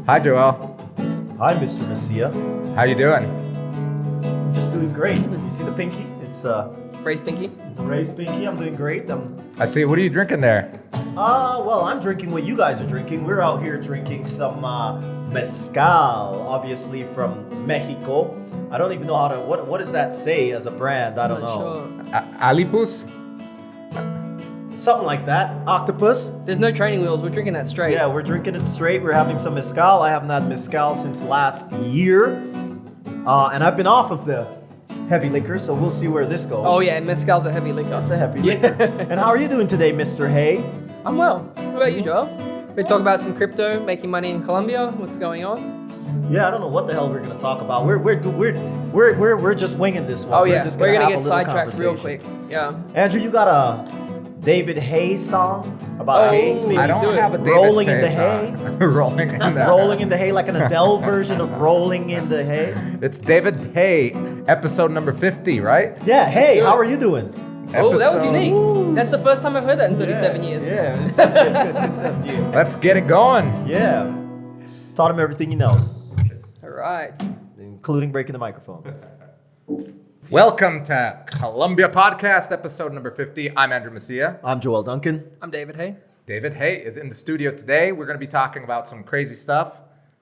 Hi, Joel. Hi, Mr. Messia. How you doing? Just doing great. You see the pinky? It's Race pinky. it's a raised pinky. I'm doing great. I see. What are you drinking there? Well, I'm drinking what you guys are drinking. We're out here drinking some mezcal, obviously from Mexico. I don't even know how to. What does that say as a brand? I don't know. Sure. Alipus? Something like that. Octopus. There's no training wheels. We're drinking that straight. Yeah, we're drinking it straight. We're having some mezcal. I haven't had mezcal since last year, and I've been off of the heavy liquor. So we'll see where this goes. Oh yeah, mezcal's a heavy liquor. That's a heavy liquor. And how are you doing today, Mr. Hay? I'm well. What about you, Joel? We talk about some crypto, making money in Colombia. What's going on? Yeah, I don't know what the hell we're gonna talk about. We're just winging this one. Oh yeah, just we're gonna have get a little sidetracked real conversation. quick. Yeah. Andrew, you got a David Hay song about Oh, hay? Maybe I Let's don't do it. have a David Rolling in Say the hay? song. Rolling in the Rolling in the hay, like an Adele version of Rolling in the Hay. It's David Hay, episode number 50, right? Yeah, hey, do how it. are you doing? Oh, that was Episode- unique. That's the first time I've heard that in 37 years. Yeah, it's up to you. Let's get it going. Yeah. Taught him everything he knows, All right. including breaking the microphone. Welcome to Colombia Podcast, episode number 50. I'm Andrew Messia. I'm Joel Duncan. I'm David Hay. David Hay is in the studio today. We're going to be talking about some crazy stuff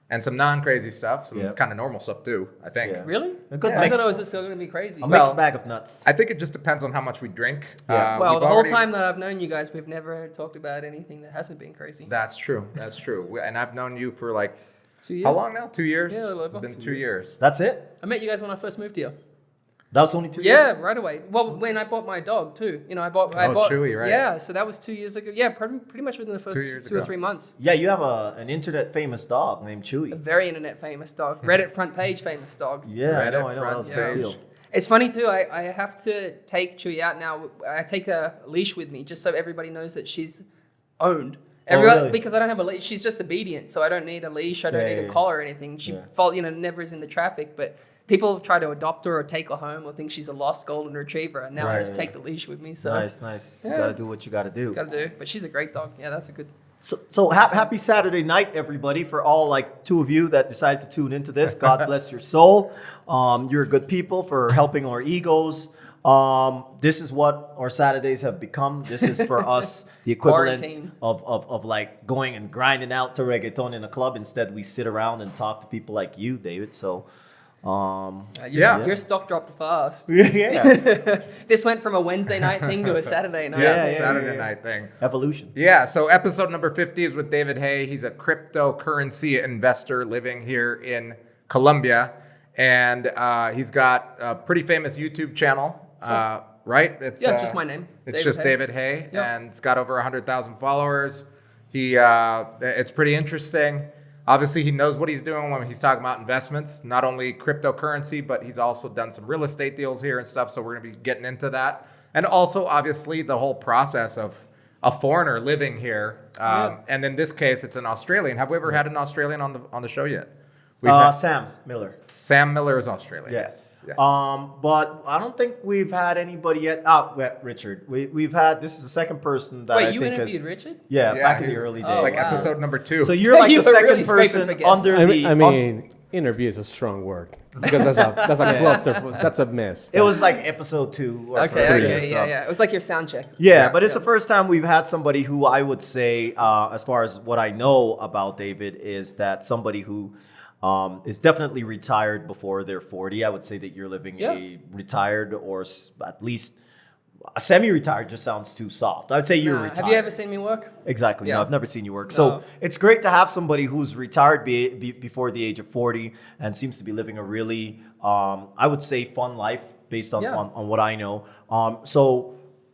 and some non-crazy stuff, some Yeah. kind of normal stuff too, I think. Yeah. Really? A good I mix. thought it was just going to be crazy. A Well, mixed bag of nuts. I think it just depends on how much we drink. Yeah. Well, we've the whole already- time that I've known you guys, we've never talked about anything that hasn't been crazy. That's true. That's true. And I've known you for like, 2 years. how long now? 2 years? Yeah, a little It's over. been 2 years. That's it? I met you guys when I first moved here. That was only 2 years? Yeah, right away. Well, when I bought my dog too, I bought Chewy, right? Yeah, so that was 2 years ago. Yeah, pretty much within the first 2 years two or ago. 3 months. Yeah, you have an internet famous dog named A Chewy. very internet famous dog, Reddit front page famous dog. Yeah, I Reddit know. That front was a page. big deal. It's funny too. I have to take Chewy out now. I take a leash with me just so everybody knows that she's owned. Really? Because I don't have a leash. She's just obedient, so I don't need a leash. I don't need a yeah. collar or anything. She never is in the traffic, but. People try to adopt her or take her home or think she's a lost golden retriever. And now I just take the leash with me. So Nice. You Yeah. gotta do what you gotta do. gotta do. But she's a great dog. Yeah, that's a good. So happy Saturday night, everybody, for all like two of you that decided to tune into this. God bless your soul. You're good people for helping our egos. This is what our Saturdays have become. This is for us the equivalent Quarantine. of like going and grinding out to reggaeton in a club. Instead, we sit around and talk to people like you, David. So, Your stock dropped fast. yeah, This went from a Wednesday night thing to a Saturday night. Yeah, yeah, Saturday yeah. night thing. evolution. Yeah, so episode number 50 is with David Hay. He's a cryptocurrency investor living here in Colombia. And he's got a pretty famous YouTube channel, right? It's just my name. It's David just Hay. David Hay, Yep. and it's got over 100,000 followers. It's pretty interesting. Obviously, he knows what he's doing when he's talking about investments, not only cryptocurrency, but he's also done some real estate deals here and stuff. So we're going to be getting into that. And also, obviously, the whole process of a foreigner living here. And in this case, it's an Australian. Have we ever had an Australian on the show yet? We've had- Sam Miller. Sam Miller is Australian. Yes. Yes. But I don't think we've had anybody yet. Richard. We've had. This is the second person that I Wait, you think interviewed has. Richard? Yeah, Yeah, back in he the was- early days. Oh, like wow. episode number 2. So you're like You the were second really scraping person for guests. under the. I mean, interview is a strong word because that's a cluster. That's a mess. it was like episode 2. Or Okay, first and okay, stuff. yeah. It was like your sound check. Yeah, but it's the first time we've had somebody who I would say, as far as what I know about David, is that somebody who is definitely retired before they're 40. I would say that you're living a retired or at least a semi-retired just sounds too soft. I'd say you're Nah, retired. have you ever seen me work? Exactly. Yeah. No, I've never seen you work. No. So it's great to have somebody who's retired before the age of 40 and seems to be living a really, I would say, fun life based on, Yeah. on what I know.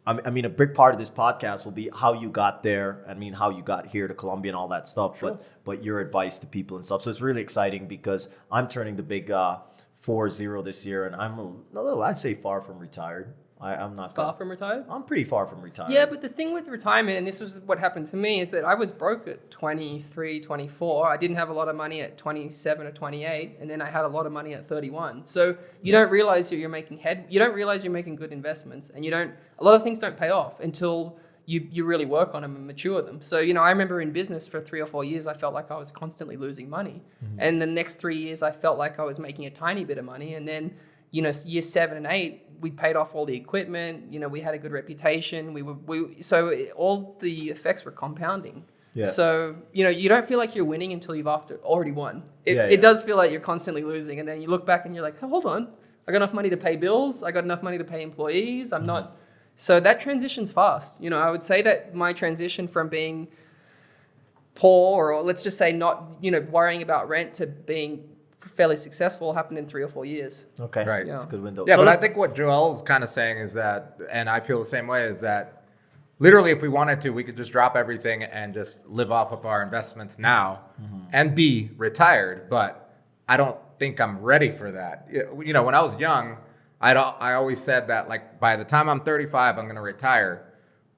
I mean, a big part of this podcast will be how you got there. I mean, how you got here to Colombia and all that stuff. Sure. But your advice to people and stuff. So it's really exciting because I'm turning the big 4-0 this year, and I'd say far from retired. I'm not Far from retired? I'm pretty far from retired. Yeah, but the thing with retirement, and this was what happened to me, is that I was broke at 23, 24. I didn't have a lot of money at 27 or 28, and then I had a lot of money at 31. So you don't realize that you don't realize you're making good investments, and a lot of things don't pay off until you really work on them and mature them. So, I remember in business for 3 or 4 years, I felt like I was constantly losing money. And the next 3 years, I felt like I was making a tiny bit of money. And then, year 7 and 8, we paid off all the equipment. We had a good reputation. All the effects were compounding. Yeah. So, you don't feel like you're winning until you've already won. Yeah. It does feel like you're constantly losing. And then you look back and you're like, oh, hold on. I got enough money to pay bills. I got enough money to pay employees. I'm not. So that transition's fast. I would say that my transition from being poor, or let's just say not, worrying about rent, to being fairly successful happened in 3 or 4 years. Okay. Right. That's a good window. Yeah, So but I let's- think what Joel is kind of saying is that, and I feel the same way, is that literally if we wanted to, we could just drop everything and just live off of our investments now and be retired. But I don't think I'm ready for that. When I was young, I always said that, like, by the time I'm 35, I'm going to retire.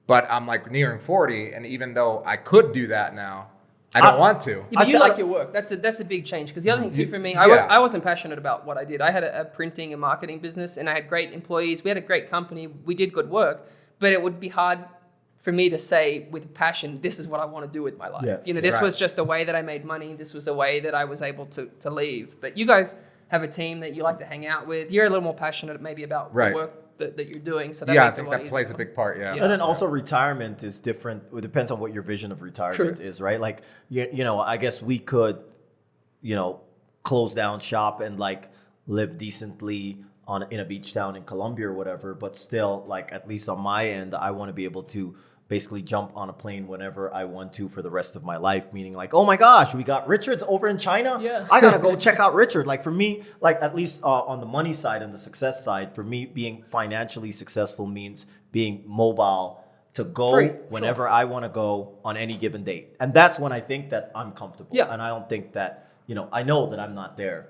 But I'm like nearing 40, and even though I could do that now, I don't want to. Yeah, but you said- like your work. That's a big change. Because the other thing too for me, Yeah. I wasn't passionate about what I did. I had a printing and marketing business, and I had great employees. We had a great company. We did good work, but it would be hard for me to say with passion, this is what I want to do with my life. Yeah. This Right. was just a way that I made money. This was a way that I was able to leave. But you guys have a team that you like to hang out with. You're a little more passionate maybe about Right. the work that you're doing. So that Yeah, I makes it a think lot that easier. plays a big part. Yeah. Yeah. And then also retirement is different. It depends on what your vision of retirement True. is, right? Like, I guess we could, close down shop and like live decently in a beach town in Colombia or whatever. But still, like, at least on my end, I want to be able to basically jump on a plane whenever I want to for the rest of my life. Meaning like, oh my gosh, we got Richard's over in China. Yeah. I gotta go check out Richard. Like for me, like at least on the money side and the success side, for me, being financially successful means being mobile to go Free, whenever I want to go on any given date. And that's when I think that I'm comfortable. Yeah. And I don't think that, I know that I'm not there.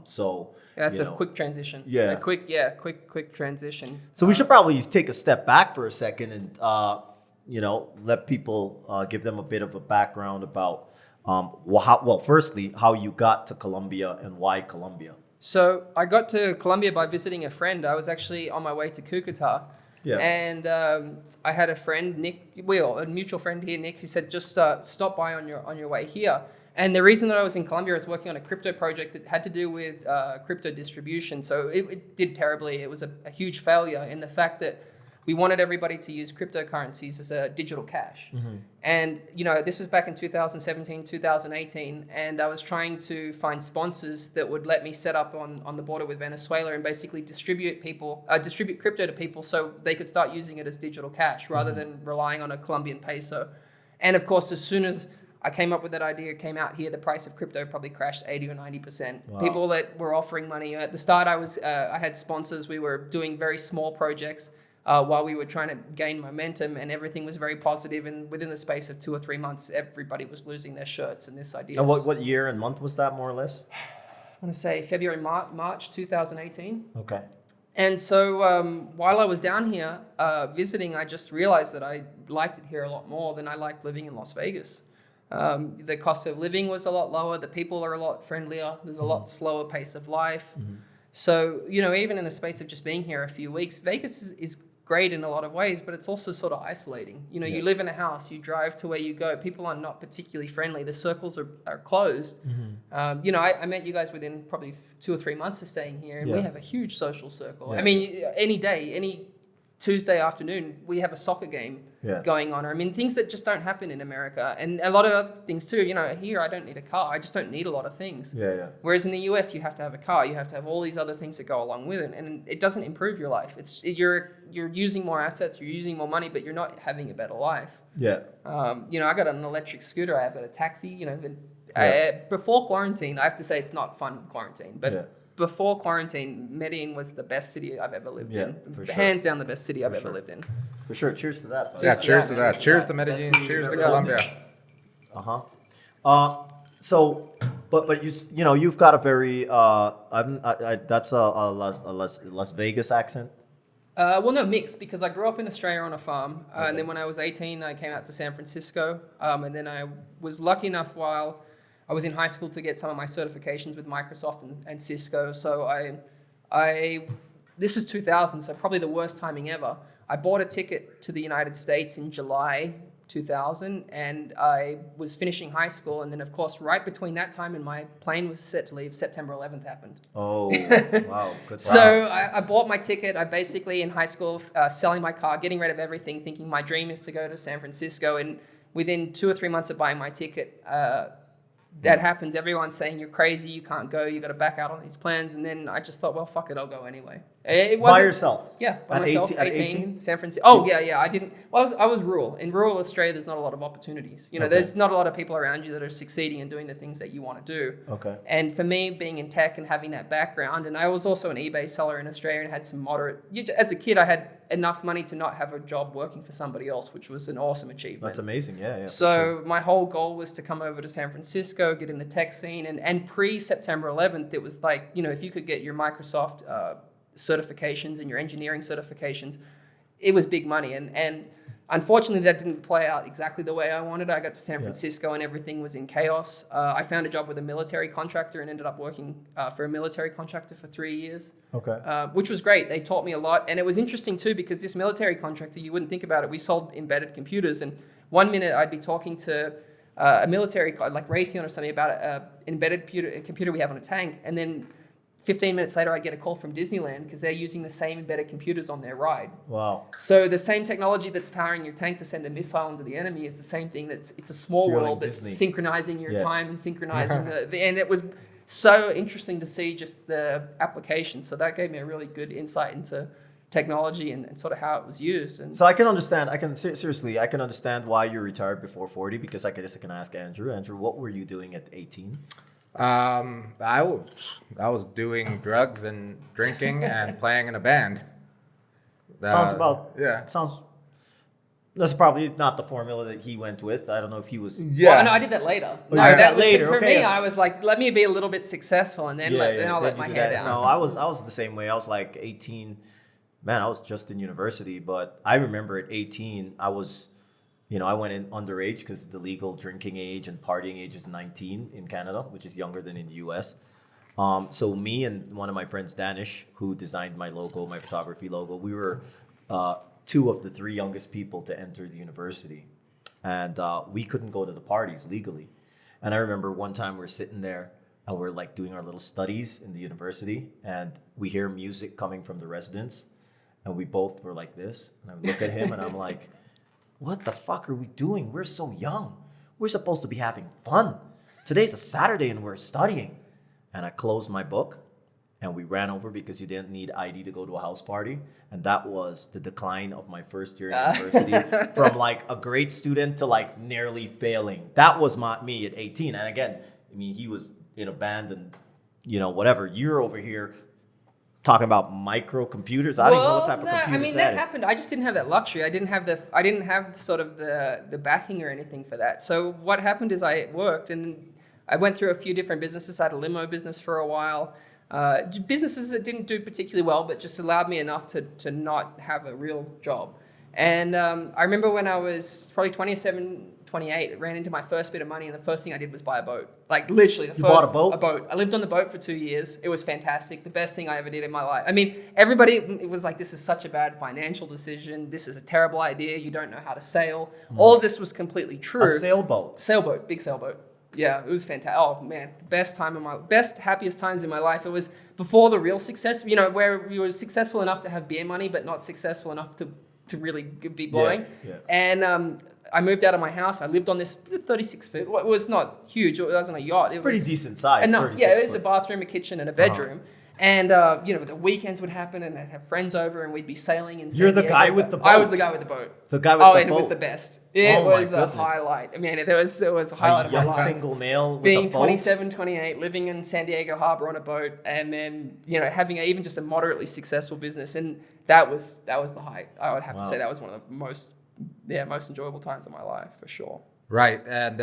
So Yeah, that's you a know. quick transition. Yeah. A quick transition. So we should probably take a step back for a second and let people give them a bit of a background about firstly, how you got to Colombia and why Colombia. So I got to Colombia by visiting a friend. I was actually on my way to Cucuta. Yeah. And I had a friend, Nick, a mutual friend here, Nick, who said, just stop by on your way here. And the reason that I was in Colombia, I was working on a crypto project that had to do with crypto distribution. So it did terribly. It was a huge failure in the fact that we wanted everybody to use cryptocurrencies as a digital cash. And, this was back in 2017, 2018. And I was trying to find sponsors that would let me set up on the border with Venezuela and basically distribute crypto to people so they could start using it as digital cash rather than relying on a Colombian peso. And of course, as soon as I came up with that idea, came out here, the price of crypto probably crashed 80 or 90%. Wow. People that were offering money. At the start, I had sponsors. We were doing very small projects while we were trying to gain momentum, and everything was very positive. And within the space of 2 or 3 months, everybody was losing their shirts, and this idea. And what year and month was that, more or less? I want to say February, March 2018. Okay. And so while I was down here visiting, I just realized that I liked it here a lot more than I liked living in Las Vegas. The cost of living was a lot lower. The people are a lot friendlier. There's a lot slower pace of life. So, even in the space of just being here a few weeks, Vegas is great in a lot of ways, but it's also sort of isolating. You live in a house, you drive to where you go. People are not particularly friendly. The circles are closed. I met you guys within probably 2 or 3 months of staying here, and we Yeah. have a huge social circle. Yeah. I mean, any day, any Tuesday afternoon, we have a soccer game going on. I mean, things that just don't happen in America. And a lot of other things too. Here I don't need a car. I just don't need a lot of things. Yeah. Whereas in the US, you have to have a car. You have to have all these other things that go along with it. And it doesn't improve your life. You're using more assets, you're using more money, but you're not having a better life. Yeah. I got an electric scooter. I have a taxi, before quarantine, I have to say it's not fun with quarantine, but before quarantine, Medellin was the best city I've ever lived in. for sure. Hands down the best city I've ever lived in. For sure. Cheers to that. buddy. Yeah, to cheers that, to man. that. Cheers to Medellin. Cheers to Colombia. So, but you've got a very that's a Las Vegas accent. No, mixed, because I grew up in Australia on a farm. And then when I was 18, I came out to San Francisco. And then I was lucky enough while I was in high school to get some of my certifications with Microsoft and Cisco. So this is 2000, so probably the worst timing ever. I bought a ticket to the United States in July 2000, and I was finishing high school. And then, of course, right between that time and my plane was set to leave, September 11th happened. Oh, wow. Good. So I bought my ticket. I basically, in high school, selling my car, getting rid of everything, thinking my dream is to go to San Francisco. And within 2 or 3 months of buying my ticket, that happens. Everyone's saying you're crazy, you can't go, you got to back out on these plans. And then I just thought, well, fuck it, I'll go anyway. It wasn't, By yourself? Yeah, by At myself. 18? San Francisco. Oh, yeah. I didn't. Well, I was rural. In rural Australia, there's not a lot of opportunities. You know, Okay. there's not a lot of people around you that are succeeding and doing the things that you want to do. Okay. And for me, being in tech and having that background, and I was also an eBay seller in Australia and had some moderate. As a kid, I had enough money to not have a job working for somebody else, which was an awesome achievement. That's amazing. Yeah. So my whole goal was to come over to San Francisco, get in the tech scene, and pre-September 11th, it was like, you know, if you could get your Microsoft certifications and your engineering certifications, it was big money. And unfortunately, that didn't play out exactly the way I wanted. I got to San Francisco and everything was in chaos. I found a job with a military contractor and ended up working for a military contractor for 3 years. Okay. Which was great. They taught me a lot. And it was interesting too, because this military contractor, you wouldn't think about it. We sold embedded computers. And 1 minute I'd be talking to a military, like Raytheon or something, about an embedded computer we have on a tank. And then 15 minutes later, I'd get a call from Disneyland because they're using the same embedded computers on their ride. Wow. So the same technology that's powering your tank to send a missile into the enemy is the same thing it's a small Fueling world that's Disney. synchronizing your time and synchronizing and it was so interesting to see just the application. So that gave me a really good insight into technology and sort of how it was used. And So I can understand. Seriously, I can understand why you retired before 40 because I guess I can ask Andrew. Andrew, what were you doing at 18? I was doing drugs and drinking and playing in a band. Sounds. That's probably not the formula that he went with. I don't know if he was. Well, no, I did that later. Oh, you did that later, For okay. me, I was like, let me be a little bit successful, and then then I'll let my hair down. No, I was the same way. I was like 18. Man, I was just in university, but I remember at 18, I was, I went in underage because the legal drinking age and partying age is 19 in Canada, which is younger than in the US. So me and one of my friends, Danish, who designed my logo, my photography logo, we were 2 of the 3 youngest people to enter the university. And we couldn't go to the parties legally. And I remember one time we're sitting there and we're like doing our little studies in the university and we hear music coming from the residents. And we both were like this. And I would look at him and I'm like, what the fuck are we doing? We're so young. We're supposed to be having fun. Today's a Saturday and we're studying. And I closed my book and we ran over because you didn't need ID to go to a house party. And that was the decline of my first year in university from like a great student to like nearly failing. That was me at 18. And again, I mean, he was in a band and, whatever. You're over here talking about microcomputers. I don't even know what type of computers I mean, that happened. I just didn't have that luxury. I didn't have sort of the backing or anything for that. So what happened is I worked and I went through a few different businesses. I had a limo business for a while. Businesses that didn't do particularly well, but just allowed me enough to not have a real job. And I remember when I was probably 27, 28, ran into my first bit of money, and the first thing I did was buy a boat. Like literally, You bought a boat? A boat. I lived on the boat for 2 years. It was fantastic. The best thing I ever did in my life. I mean, everybody, it was like, this is such a bad financial decision. This is a terrible idea. You don't know how to sail. All of this was completely true. A sailboat. Sailboat, big sailboat. Yeah, it was fantastic. Oh man, happiest times in my life. It was before the real success, where we were successful enough to have beer money, but not successful enough to really be blowing. Yeah. And I moved out of my house. I lived on this 36 feet. Well, it was not huge. It wasn't a yacht. It's pretty decent size. Enough. Yeah, it was a bathroom, a kitchen, and a bedroom. And the weekends would happen, and I'd have friends over, and we'd be sailing in San You're the Diego. guy with the boat. I was the guy with the boat. The guy with the boat. And it was the best. It was a goodness. highlight. I mean, it was a highlight of my young life. single male with Being a boat. 27, 28, living in San Diego Harbor on a boat, and then having even just a moderately successful business, and that was the height. I would have to say that was one of the most enjoyable times of my life for sure. Right. And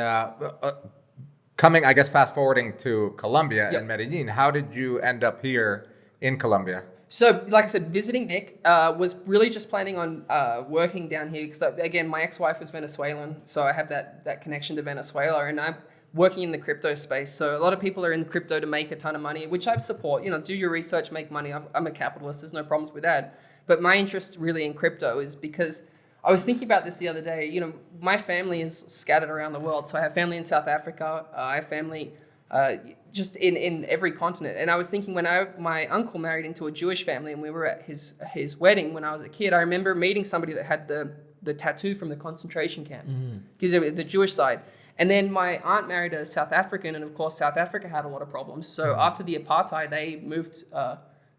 fast forwarding to Colombia and Medellin, how did you end up here in Colombia? So, like I said, visiting Nick was really just planning on working down here. Because, again, my ex-wife was Venezuelan, so I have that connection to Venezuela. And I'm working in the crypto space. So a lot of people are in crypto to make a ton of money, which I support. Do your research, make money. I'm a capitalist. There's no problems with that. But my interest really in crypto is because I was thinking about this the other day. You know, my family is scattered around the world. So I have family in South Africa. I have family just in every continent. And I was thinking when my uncle married into a Jewish family and we were at his wedding when I was a kid, I remember meeting somebody that had the tattoo from the concentration camp because it was the Jewish side. And then my aunt married a South African, and of course South Africa had a lot of problems. So after the apartheid, they moved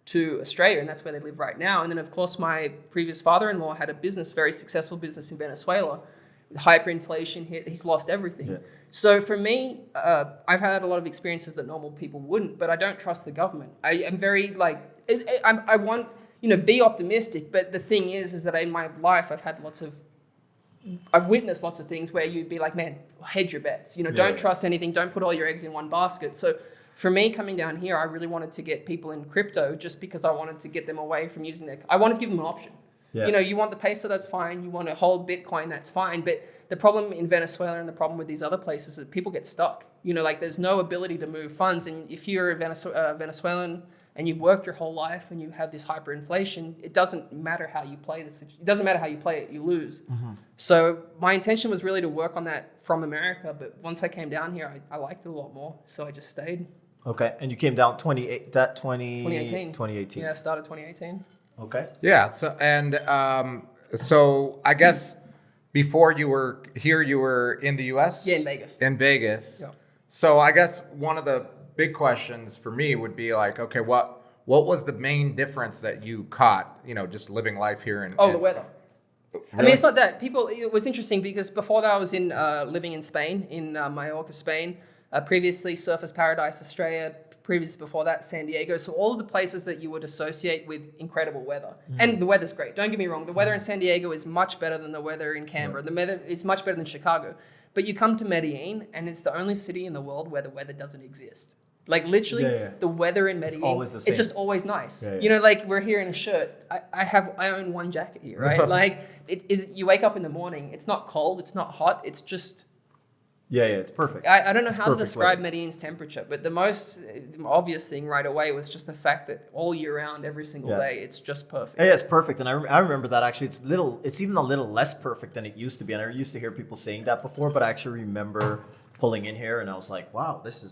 to Australia, and that's where they live right now. And then of course my previous father-in-law had a business, very successful business in Venezuela. Hyperinflation hit, he's lost everything. Yeah. So for me, I've had a lot of experiences that normal people wouldn't, but I don't trust the government. I am very I want, be optimistic, but the thing is that in my life I've witnessed lots of things where you'd be like, man, hedge your bets. Don't trust anything. Don't put all your eggs in one basket. So for me, coming down here, I really wanted to get people in crypto just because I wanted to get them away from using I wanted to give them an option. Yeah. You want the peso, that's fine. You want to hold Bitcoin, that's fine. But the problem in Venezuela and the problem with these other places is that people get stuck. There's no ability to move funds. And if you're a Venezuelan and you've worked your whole life and you have this hyperinflation, it doesn't matter how you play this. It doesn't matter how you play it, you lose. Mm-hmm. So my intention was really to work on that from America. But once I came down here, I liked it a lot more. So I just stayed. Okay. And you came down 2018. 2018. Yeah, I started 2018. Okay. Yeah. So I guess before you were here, you were in the U.S. Yeah, in Vegas. In Vegas. Yeah. So I guess one of the big questions for me would be like, okay, what was the main difference that you caught? Just living life here in the weather. Really? I mean, it's not that it was interesting because before that I was living in Spain, in Mallorca, Spain. Previously, Surfers Paradise, Australia. Before that, San Diego. So all of the places that you would associate with incredible weather. Mm-hmm. And the weather's great. Don't get me wrong. The weather in San Diego is much better than the weather in Canberra. The weather is much better than Chicago. But you come to Medellin, and it's the only city in the world where the weather doesn't exist. Like literally, the weather in Medellin, it's just always nice. Yeah. Like we're here in a shirt. I own one jacket here, right? Like it is. You wake up in the morning. It's not cold. It's not hot. It's just. Yeah, it's perfect. I don't know how to describe Medellin's temperature, but the most obvious thing right away was just the fact that all year round, every single day, it's just perfect. Yeah, it's perfect. And I remember that actually it's even a little less perfect than it used to be. And I used to hear people saying that before, but I actually remember pulling in here and I was like, wow, this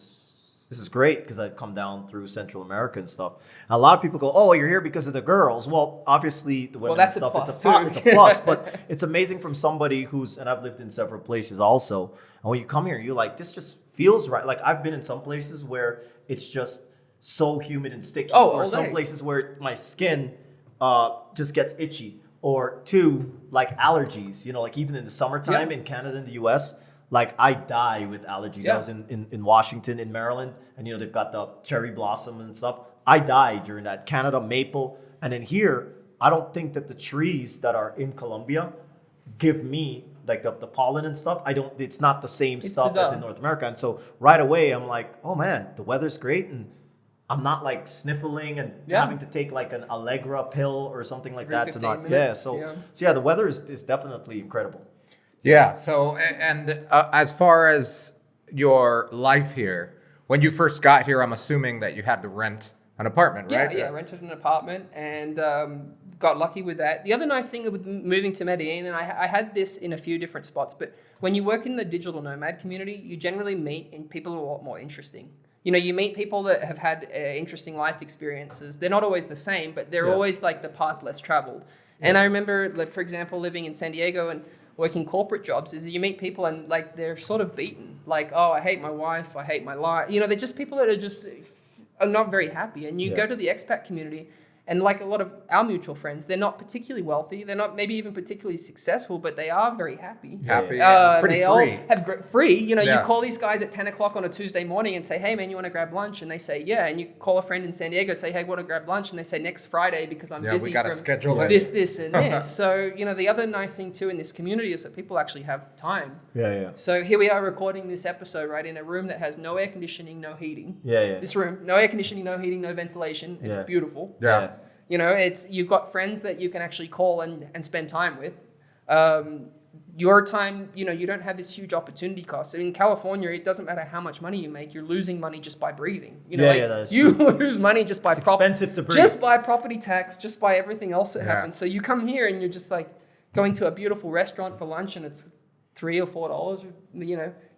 is great, because I'd come down through Central America and stuff. And a lot of people go, oh, you're here because of the girls. Well, obviously the women and stuff, it's a plus, but it's amazing from somebody and I've lived in several places also. And when you come here, you're like, this just feels right. Like I've been in some places where it's just so humid and sticky. Or some places where my skin just gets itchy. Or like allergies, like even in the summertime in Canada and the US, like I die with allergies. Yeah. I was in Washington, in Maryland, and they've got the cherry blossoms and stuff. I die during that. Canada, maple. And in here, I don't think that the trees that are in Colombia give me like the pollen and stuff. It's not the same stuff as in North America. And so right away I'm like, oh man, the weather's great. And I'm not like sniffling and having to take like an Allegra pill or something like that to not. Minutes, So the weather is definitely incredible. Yeah. So, and as far as your life here, when you first got here, I'm assuming that you had to rent an apartment, right? Yeah, rented an apartment and got lucky with that. The other nice thing with moving to Medellin, and I had this in a few different spots, but when you work in the digital nomad community, you generally meet people who are a lot more interesting. You meet people that have had interesting life experiences. They're not always the same, but they're always like the path less traveled. Yeah. And I remember, like, for example, living in San Diego and working corporate jobs, is you meet people and like they're sort of beaten. Like, oh, I hate my wife, I hate my life. They're just people that are not very happy. And you go to the expat community, and like a lot of our mutual friends, they're not particularly wealthy. They're not maybe even particularly successful, but they are very happy. Pretty they free. all have free. You call these guys at 10 o'clock on a Tuesday morning and say, hey man, you want to grab lunch? And they say, yeah. And you call a friend in San Diego, say, hey, want to grab lunch? And they say, next Friday because I'm busy. We got to schedule this, and this. So, the other nice thing too in this community is that people actually have time. Yeah. So here we are recording this episode, right, in a room that has no air conditioning, no heating. Yeah. This room, no air conditioning, no heating, no ventilation. It's beautiful. Yeah. You've got friends that you can actually call and spend time with. your time, you don't have this huge opportunity cost. So in California, it doesn't matter how much money you make, you're losing money just by breathing. that is you true. lose money just by expensive to breathe. just by property tax, just by everything else that Yeah. happens. So you come here and you're just like going to a beautiful restaurant for lunch and it's $3 or $4.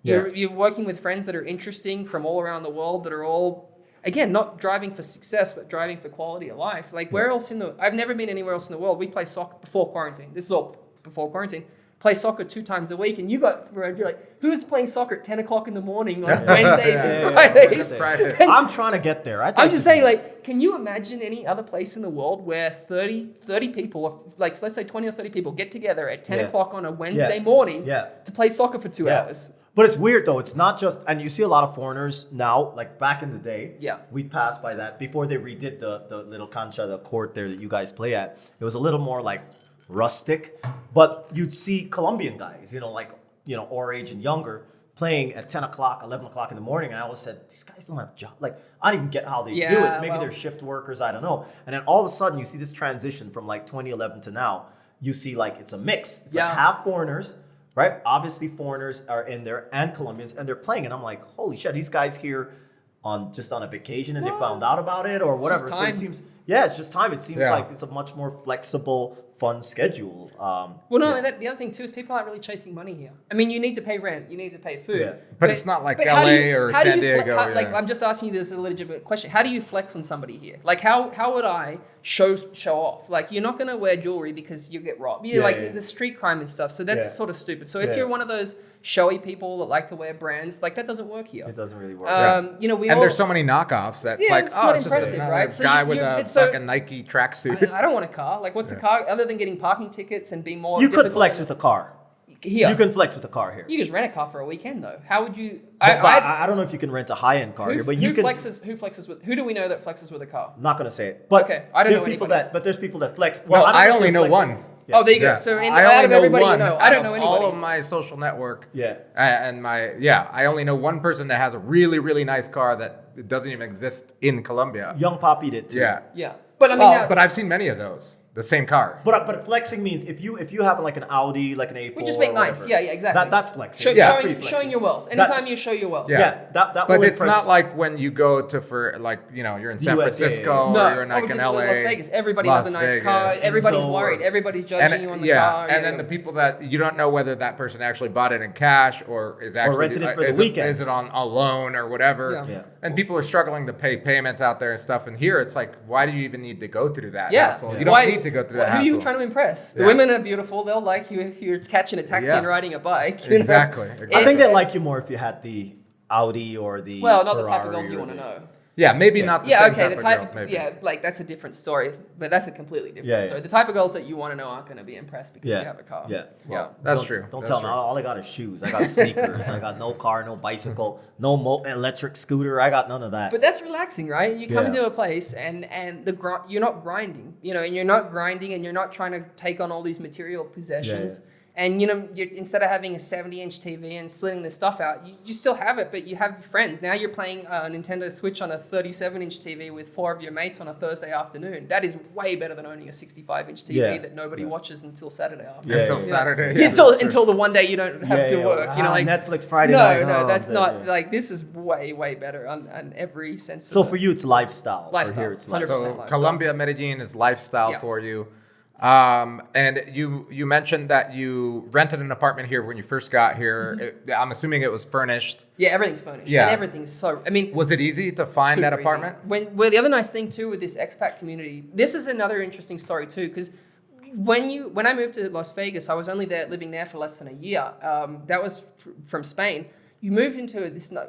You're working with friends that are interesting from all around the world that are all, again, not driving for success, but driving for quality of life. Like where else I've never been anywhere else in the world. We play soccer before quarantine. This is all before quarantine. Play soccer 2 times a week, and you're like, who's playing soccer at 10 o'clock in the morning on Wednesdays and Fridays? Fridays. I'm trying to get there. I'm just saying, like, can you imagine any other place in the world where 30 people, or like let's say 20 or 30 people get together at 10 o'clock on a Wednesday morning to play soccer for 2 hours? But it's weird though. It's not just, and you see a lot of foreigners now, like back in the day. Yeah. We passed by that before they redid the little cancha, the court there that you guys play at. It was a little more like rustic, but you'd see Colombian guys, our age and younger, playing at 10 o'clock, 11 o'clock in the morning. And I always said, these guys don't have jobs. Like, I don't even get how they do it. Maybe they're shift workers, I don't know. And then all of a sudden you see this transition from like 2011 to now. You see like it's a mix. It's like half foreigners, right? Obviously foreigners are in there and Colombians, and they're playing. And I'm like, holy shit, these guys here on a vacation and they found out about it or whatever. So it seems, it's just time. It seems like it's a much more flexible, fun schedule. The other thing too is people aren't really chasing money here. I mean, you need to pay rent, you need to pay food. Yeah. But it's not like how do LA or how do San you Diego. Like, I'm just asking you this as a legitimate question. How do you flex on somebody here? Like, how would I show off? Like, you're not going to wear jewelry because you get robbed. The street crime and stuff. So that's sort of stupid. So if you're one of those showy people that like to wear brands, like that doesn't work here. It doesn't really work. There's so many knockoffs that's like, it's oh, not it's just impressive, another right? So guy with a so- fucking Nike tracksuit. I don't want a car. Like, what's a car other than getting parking tickets and being more? You could flex with a car. Here. You can flex with a car here. You just rent a car for a weekend though. How would you? But I don't know if you can rent a high-end car here, but you can. Who flexes with? Who do we know that flexes with a car? I'm not gonna say it, but Okay, I don't there know are people anybody. but there's people that flex. Well, don't I know if only they're know flexing. one. Yeah. Oh, there you go. Yeah. So I out only of everybody you one know, I don't out know of anybody. all of my social network. Yeah. And I only know one person that has a really, really nice car that doesn't even exist in Colombia. Young Poppy did too. Yeah. Yeah, but I mean, But I've seen many of those. The same car. But flexing means if you have like an Audi, like an A4, we just make or nice. whatever, Yeah, exactly. That's flexing. Show, That's pretty showing, flexing. showing your wealth. That- Anytime you show your wealth. Yeah, that But will it's impress- not like when you go to you're in San US, yeah, Francisco No, or you're in like in just LA. Las Vegas. Everybody Las has a nice Vegas. car. Everybody's So- worried. Everybody's judging you on the car. And then the people that you don't know whether that person actually bought it in cash or is actually rented it for the is weekend. Is it on a loan or whatever? Yeah. Yeah. And people are struggling to pay payments out there and stuff. And here it's like, why do you even need to go through that hassle? You don't need to go through that Who hassle. are you trying to impress? The Yeah. women are beautiful. They'll like you if you're catching a taxi and riding a bike. you know? Exactly. I think they like you more if you had the Audi or the Well, not the type of Ferrari girls you or want to the- know. Yeah, maybe not the Yeah, same okay, type the of type, girls, maybe. yeah, like that's a different story, but that's a completely different Yeah, yeah. story. The type of girls that you want to know aren't going to be impressed because Yeah. you have a car. Yeah. Yeah. That's Don't- true. Don't That's tell true. me. All I got is shoes. I got sneakers. I got no car, no bicycle, no electric scooter. I got none of that. But that's relaxing, right? You come Yeah. to a place and you're not grinding, and you're not grinding and you're not trying to take on all these material possessions. And instead of having a 70-inch TV and slitting the stuff out, you still have it, but you have friends. Now you're playing a Nintendo Switch on a 37-inch TV with 4 of your mates on a Thursday afternoon. That is way better than owning a 65-inch TV Yeah. that nobody watches until Saturday afternoon. Yeah, Until yeah. Saturday. Yeah, until the one day you don't have to work. Netflix Friday night. No, oh, that's yeah, not yeah. like this is way better on every sense. So of for you, it's lifestyle. For Lifestyle, here, it's 100%. lifestyle. So lifestyle. Colombia, Medellin is lifestyle Yeah. for you. And you mentioned that you rented an apartment here when you first got here. I'm assuming it was furnished. Yeah, everything's furnished. Yeah. And everything's so. I mean, Was it easy to find super that easy. apartment? Well, the other nice thing too with this expat community, this is another interesting story too, because when I moved to Las Vegas, I was only living there for less than a year. That was from Spain. You move into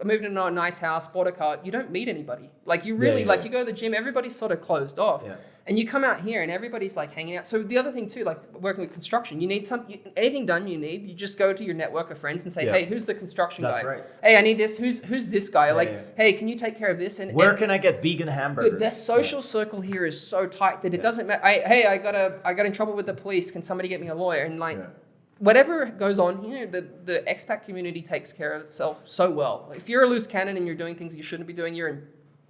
moved into a nice house, bought a car. You don't meet anybody. Like you really Yeah. you go to the gym. Everybody's sort of closed off. Yeah. And you come out here and everybody's like hanging out. So the other thing too, like working with construction, you need anything done you just go to your network of friends and say, Yeah. hey, who's the construction That's guy? right. Hey, I need this. Who's this guy? Yeah. Hey, can you take care of this? And Where can I get vegan hamburgers? the social circle here is so tight that it doesn't matter. I got in trouble with the police. Can somebody get me a lawyer? And whatever goes on here, the expat community takes care of itself so well. If you're a loose cannon and you're doing things you shouldn't be doing, you're in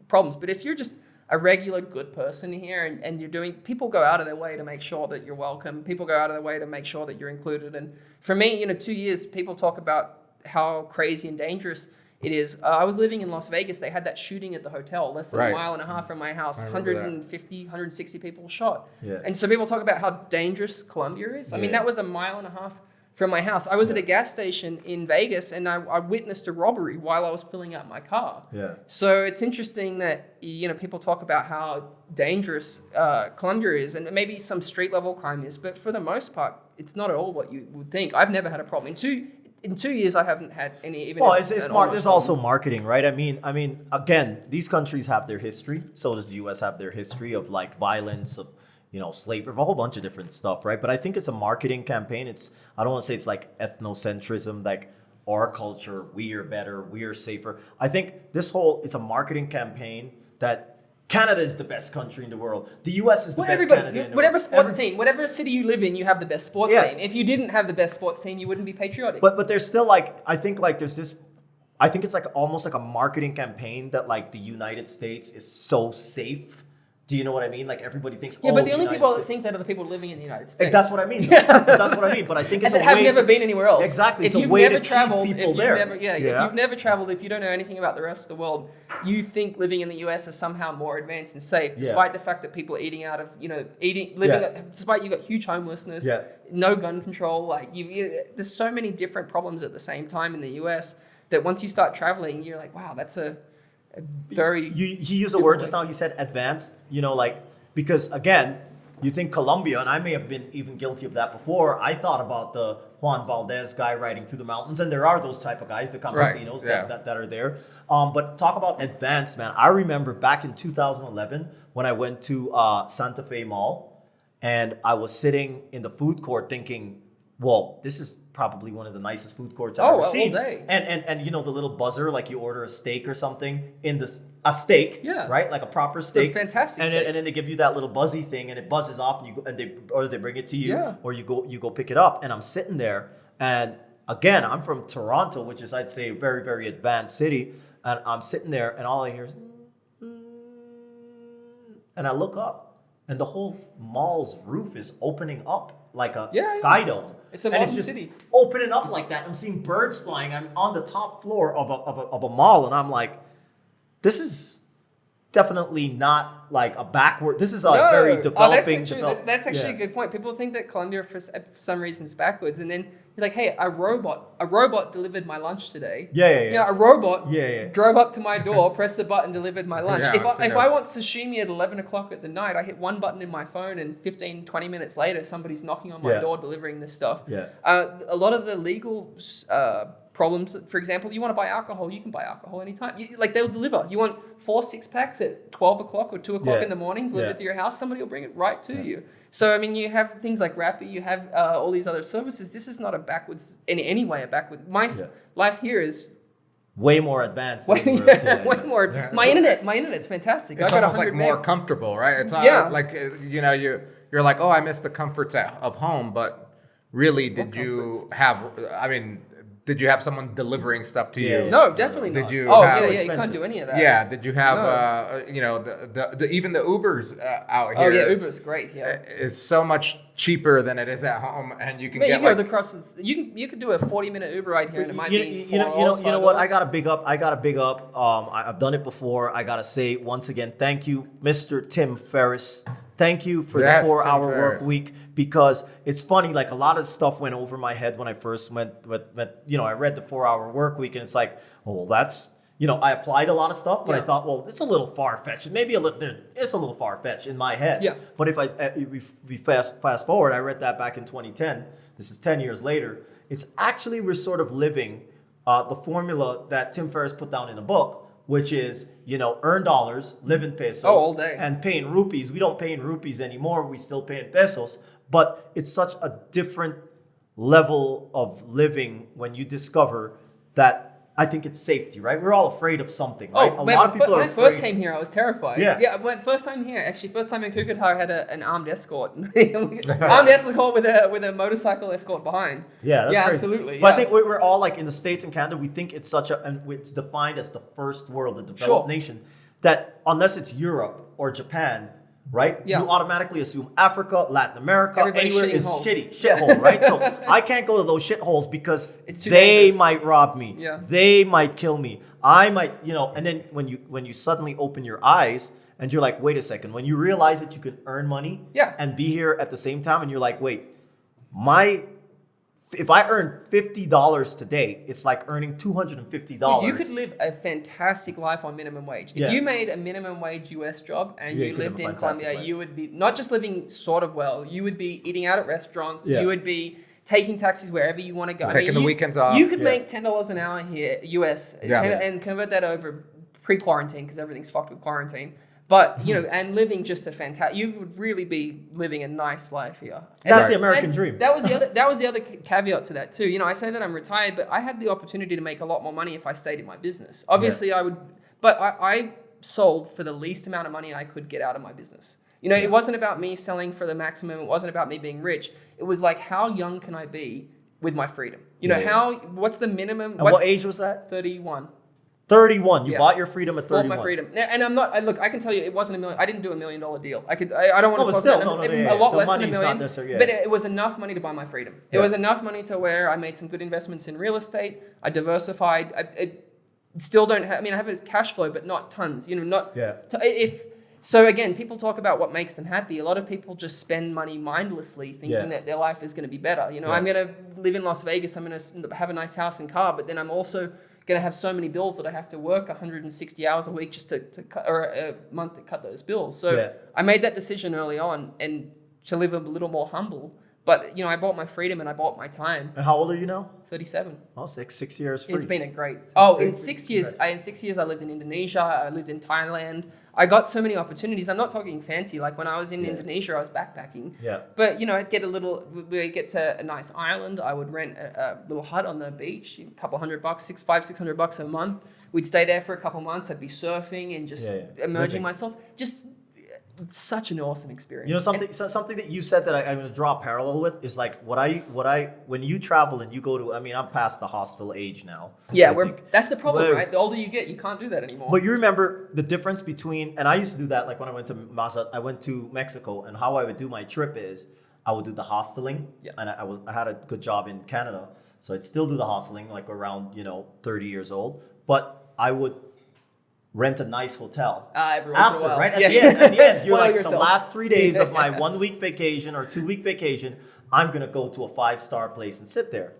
problems. But if you're just a regular good person here, and people go out of their way to make sure that you're welcome. People go out of their way to make sure that you're included. And for me, 2 years, people talk about how crazy and dangerous it is. I was living in Las Vegas. They had that shooting at the hotel less than a mile and a half from my house. 150, 160 people shot. Yeah. And so people talk about how dangerous Colombia is. I mean, that was a mile and a half from my house. I was at a gas station in Vegas, and I witnessed a robbery while I was filling out my car. Yeah. So it's interesting that people talk about how dangerous Colombia is, and maybe some street level crime is, but for the most part, it's not at all what you would think. I've never had a problem. In 2 years, I haven't had any. Even well, it's smart. There's also marketing, right? I mean, again, these countries have their history. So does the U.S. have their history of like violence, of slavery, a whole bunch of different stuff, right? But I think it's a marketing campaign. I don't want to say it's like ethnocentrism, like our culture, we are better, we are safer. I think it's a marketing campaign that Canada is the best country in the world. The U.S. is the best Canada in the whatever world. sports team, whatever city you live in, you have the best sports team. If you didn't have the best sports team, you wouldn't be patriotic. But there's still I think it's like almost like a marketing campaign that like the United States is so safe. Do you know what I mean? Like everybody thinks. Yeah, but the only people that think that are the people living in the United States. That's what I mean. That's what I mean. But I think it's and have never been anywhere else. Exactly. If it's you've a way never to traveled, keep people there. If you've never traveled, if you don't know anything about the rest of the world, you think living in the US is somehow more advanced and safe, despite the fact that people are eating out of, despite you've got huge homelessness, no gun control. Like there's so many different problems at the same time in the US that once you start traveling, you're like, wow, that's a very. He used a word just now. He said advanced. Because again, you think Colombia, and I may have been even guilty of that before. I thought about the Juan Valdez guy riding through the mountains, and there are those type of guys, the campesinos that are there. But talk about advanced, man. I remember back in 2011 when I went to Santa Fe Mall, and I was sitting in the food court thinking, well, this is probably one of the nicest food courts I've ever seen. All day. And the little buzzer, like you order a steak or something a steak, right? Like a proper steak. Fantastic steak. And then they give you that little buzzy thing, and it buzzes off, and you go, they bring it to you, or you go pick it up. And I'm sitting there, and again, I'm from Toronto, which is, I'd say, a very, very advanced city, and I'm sitting there, and all I hear is, and I look up, and the whole mall's roof is opening up like a sky dome. It's a modern city. Opening up like that. I'm seeing birds flying. I'm on the top floor of a mall, and I'm like, this is definitely not like a backward. This is a very developing. That's actually a good point. People think that Colombia, for some reason, is backwards, and then you're like, hey, a robot delivered my lunch today. A robot drove up to my door, pressed the button, delivered my lunch. If I want sashimi at 11 o'clock at the night, I hit one button in my phone, and 15, 20 minutes later, somebody's knocking on my door delivering this stuff. A lot of the legal problems, for example, you want to buy alcohol, you can buy alcohol anytime. They'll deliver. You want 4 6-packs at 12 o'clock or 2 o'clock in the morning delivered to your house, somebody will bring it right to you. So, I mean, you have things like Rappi, you have all these other services. This is not a backwards, in any way a backward. My life here is way more advanced. Way more. Yeah. My internet's fantastic. It's almost like more comfortable, right? It's like, you're like, oh, I miss the comforts of home, but really, did you have someone delivering stuff to you? No, definitely not. Did you? You can't do any of that. Yeah. Did you have even the Ubers out here? Oh yeah, Uber's great. Yeah, it's so much cheaper than it is at home, and you can you could do a 40-minute Uber ride here, and it might be you know what? I gotta big up. I've done it before. I gotta say once again, thank you, Mr. Tim Ferriss. Thank you for the 4-hour work week, because it's funny, like a lot of stuff went over my head when I first went, I read the 4-hour work week, and it's like, oh, well, that's, I applied a lot of stuff, but I thought, well, it's a little far-fetched. It's a little far-fetched in my head. Yeah. But if we fast forward, I read that back in 2010. This is 10 years later. It's actually, we're sort of living the formula that Tim Ferriss put down in the book, which is, earn dollars, live in pesos, all day, and pay in rupees. We don't pay in rupees anymore. We still pay in pesos. But it's such a different level of living when you discover that. I think it's safety, right? We're all afraid of something, right? When I first came here, I was terrified. Yeah. First time here, actually, first time in Kukutar, I had an armed escort. Armed escort with a motorcycle escort behind. Yeah, that's crazy. Absolutely. But I think we're all like in the States and Canada, we think it's it's defined as the first world, the developed nation. that unless it's Europe or Japan, right? Yeah. You automatically assume Africa, Latin America, Everybody's anywhere shitting is holes. shithole, right? So I can't go to those shitholes because It's too they dangerous. might rob me. Yeah. They might kill me. I might, and then when you suddenly open your eyes and you're like, wait a second, when you realize that you can earn money Yeah. and be here at the same time, and you're like, wait, if I earn $50 today, it's like earning $250. You could live a fantastic life on minimum wage. If Yeah. you made a minimum wage US job and Yeah, you you could have lived a in fantastic Colombia, life. you would be not just living sort of well, you would be eating out at restaurants, Yeah. you would be taking taxis wherever you want to go. Taking the weekends off. You could Yeah. make $10 an hour here, US, Yeah. and convert that over pre-quarantine because everything's fucked with quarantine. But, and living just a fantastic, you would really be living a nice life here. And That's the American and dream. That was the other caveat to that too. I say that I'm retired, but I had the opportunity to make a lot more money if I stayed in my business. Obviously, I would, but I sold for the least amount of money I could get out of my business. It wasn't about me selling for the maximum. It wasn't about me being rich. It was like, how young can I be with my freedom? What's the minimum? And what age was that? 31. 31. You Yeah. bought your freedom at 31. Bought my freedom. And I'm not, look, I can tell you it wasn't $1 million. I didn't do $1 million deal. I don't want No, to but talk still, about no, it. yeah, A lot the less than $1 money's not million. necessary, yeah. But it was enough money to buy my freedom. It Yeah. was enough money to where I made some good investments in real estate. I diversified. I still don't have, I have a cash flow, but not tons, not, Yeah. So again, people talk about what makes them happy. A lot of people just spend money mindlessly thinking Yeah. that their life is going to be better. I'm going to live in Las Vegas. I'm going to have a nice house and car, but then I'm also going to have so many bills that I have to work 160 hours a week just to cut, or a month to cut those bills. So Yeah. I made that decision early on and to live a little more humble. But, I bought my freedom and I bought my time. And how old are you now? 37. Oh, 6 years free. It's been a great. In 6 years, I lived in Indonesia. I lived in Thailand. I got so many opportunities. I'm not talking fancy. Like when I was in Indonesia, I was backpacking. Yeah. But we'd get to a nice island. I would rent a little hut on the beach, a couple $100, $600 a month. We'd stay there for a couple months. I'd be surfing and just immerging Living. myself. Just it's such an awesome experience. Something that you said that I'm going to draw a parallel with is like when you travel and you go to, I'm past the hostel age now. Yeah, I think. that's the problem, Where- right? The older you get, you can't do that anymore. But you remember the difference between, and I used to do that, like when I went to Mexico, and how I would do my trip is I would do the hosteling, and I had a good job in Canada, so I'd still do the hosteling, like around 30 years old, but I would rent a nice hotel Every once in a after, while. right? At Yeah. the end, you're Spoil like, yourself. the last 3 days of my 1 week vacation or 2 week vacation, I'm gonna go to a 5-star place and sit there.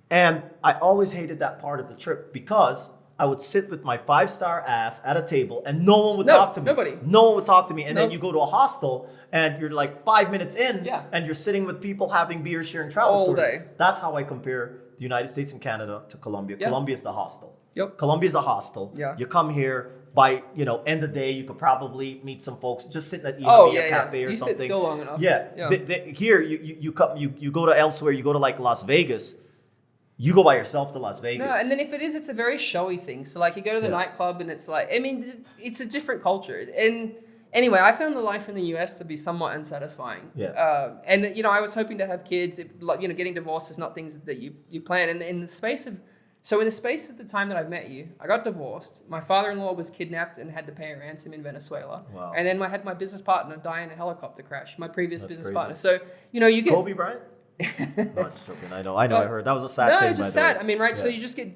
And I always hated that part of the trip because I would sit with my 5-star ass at a table and no one would talk to me. Nobody. No one would talk to me. And then Nope. you go to a hostel and you're like 5 minutes in and you're sitting with people having beer, sharing travel All stories. day. That's how I compare the United States and Canada to Colombia. Yeah. Colombia is the hostel. Yep. Colombia is a hostel. Yeah. You come here, by end of day, you could probably meet some folks just sitting at a cafe or you something. sit still long enough. Yeah. Here you come you go to elsewhere. You go to like Las Vegas. You go by yourself to Las Vegas. No, and then if it is, it's a very showy thing. So like you go to the nightclub and it's like, it's a different culture. And anyway, I found the life in the US to be somewhat unsatisfying. Yeah. And I was hoping to have kids. Getting divorced is not things that you plan. And in the space of the time that I've met you, I got divorced. My father-in-law was kidnapped and had to pay a ransom in Venezuela. Wow. And then I had my business partner die in a helicopter crash. My previous That's business crazy. partner. So you get Kobe Bryant? No, I'm just joking. I know. I heard that was a sad thing. it's just by the sad. way. Right? So Yeah. you just get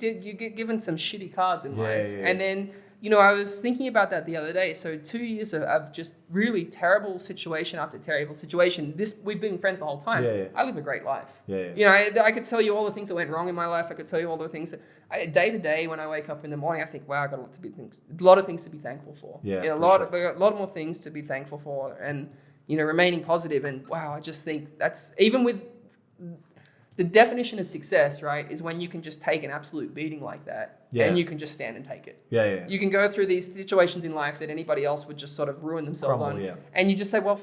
given some shitty cards in Yeah, life, yeah, yeah. and then I was thinking about that the other day. So 2 years of just really terrible situation after terrible situation. We've been friends the whole time. Yeah, yeah. I live a great life. Yeah, I could tell you all the things that went wrong in my life. I could tell you all the things that day to day when I wake up in the morning, I think, wow, I got a lot of things to be thankful for. Yeah, a for lot more things to be thankful for, and remaining positive. And wow, I just think that's even with. The definition of success, right, is when you can just take an absolute beating like that and you can just stand and take it. Yeah. You can go through these situations in life that anybody else would just sort of ruin themselves Crumble, on. yeah. And you just say, well,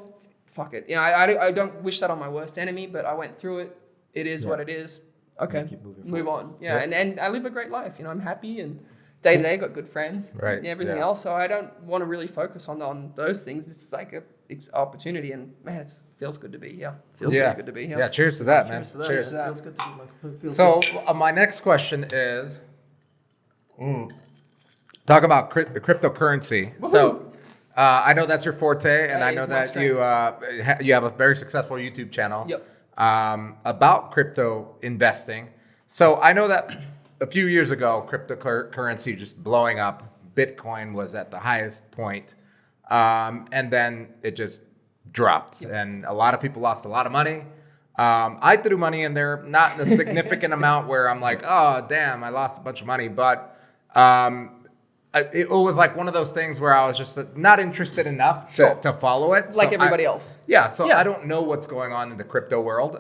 fuck it. I don't wish that on my worst enemy, but I went through it. It is what it is. Okay, keep moving move forward. on. Yeah, and I live a great life. I'm happy and day to day got good friends. Right, And everything yeah. else. So I don't want to really focus on those things. It's like it's opportunity, and man, it feels good to be here. Feels really good to be here. Yeah, cheers to that, man. Cheers to that. Cheers. It feels good to be feels So good. my next question is, talk about cryptocurrency. So I know that's your forte, and That I know is my that you have a very successful YouTube channel Yep. about crypto investing. So I know that a few years ago, cryptocurrency just blowing up. Bitcoin was at the highest point, and then it just dropped, and a lot of people lost a lot of money. I threw money in there, not in a significant amount where I'm like, oh, damn, I lost a bunch of money. But it was like one of those things where I was just not interested enough to follow it. Like everybody else. Yeah, so I don't know what's going on in the crypto world.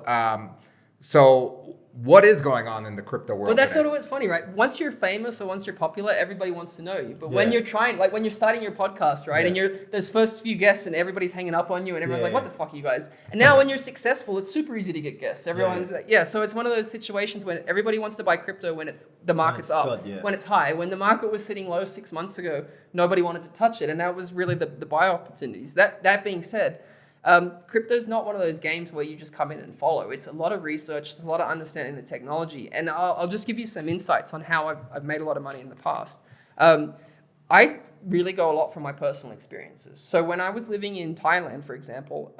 So what is going on in the crypto world? Well, that's today? sort of what's funny, right? Once you're famous or once you're popular, everybody wants to know you. But when you're trying, like when you're starting your podcast, right, and you're those first few guests and everybody's hanging up on you and everyone's like, what the fuck are you guys? And now when you're successful, it's super easy to get guests. Everyone's like, so it's one of those situations when everybody wants to buy crypto when the market's up, when it's high. When the market was sitting low 6 months ago, nobody wanted to touch it. And that was really the buy opportunities. That being said, crypto's not one of those games where you just come in and follow. It's a lot of research, it's a lot of understanding the technology. And I'll just give you some insights on how I've made a lot of money in the past. I really go a lot from my personal experiences. So when I was living in Thailand, for example,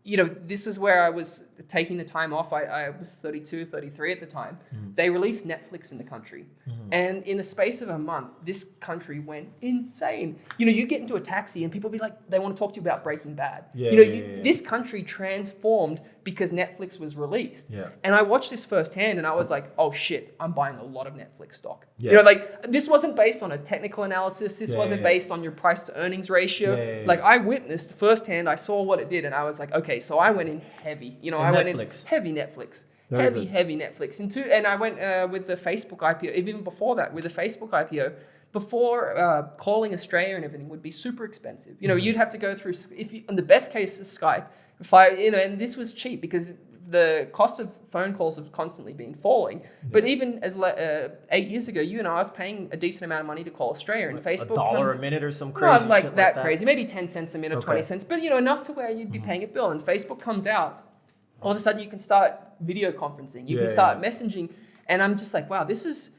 this is where I was taking the time off. I was 32, 33 at the time. They released Netflix in the country. And in the space of a month, this country went insane. You get into a taxi and people be like, they want to talk to you about Breaking Bad. This country transformed because Netflix was released. And I watched this firsthand and I was like, oh shit, I'm buying a lot of Netflix stock. This wasn't based on a technical analysis. This wasn't based on your price to earnings ratio. Like I witnessed firsthand, I saw what it did and I was like, okay, so I went in heavy. I went in heavy Netflix. Heavy Netflix. And I went with the Facebook IPO, even before that, with the Facebook IPO. Before calling Australia and everything would be super expensive. You'd have to go through, in the best case is Skype. And this was cheap because the cost of phone calls have constantly been falling. But even as 8 years ago, you and I was paying a decent amount of money to call Australia, and Facebook $1 a minute or some crazy not like shit that crazy, maybe 10 cents a minute, 20 cents, but enough to where you'd be paying a bill. And Facebook comes out, all of a sudden you can start video conferencing, you can start messaging, and I'm just like, wow, this is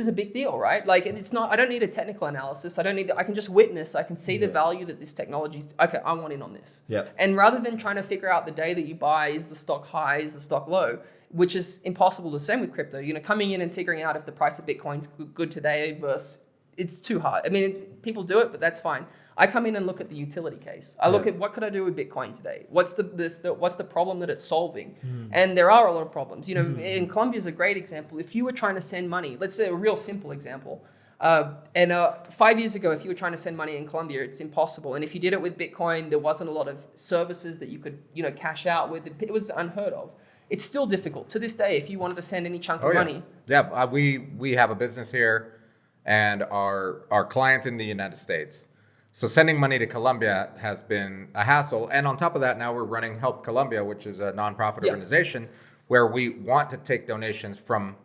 a big deal, right? Like, and it's not, I don't need a technical analysis. I can just witness, I can see the value that this technology's, okay, I want in on this. And rather than trying to figure out the day that you buy, is the stock high, is the stock low, which is impossible to say with crypto, coming in and figuring out if the price of Bitcoin's good today versus, it's too hard. I mean, people do it, but that's fine. I come in and look at the utility case. I look at what could I do with Bitcoin today? What's the problem that it's solving? And there are a lot of problems. In Colombia is a great example. If you were trying to send money, let's say a real simple example. 5 years ago, if you were trying to send money in Colombia, it's impossible. And if you did it with Bitcoin, there wasn't a lot of services that you could, cash out with. It was unheard of. It's still difficult to this day. If you wanted to send any chunk of money. Yeah, we have a business here, and our client in the United States. So sending money to Colombia has been a hassle. And on top of that, now we're running Help Colombia, which is a nonprofit organization where we want to take donations from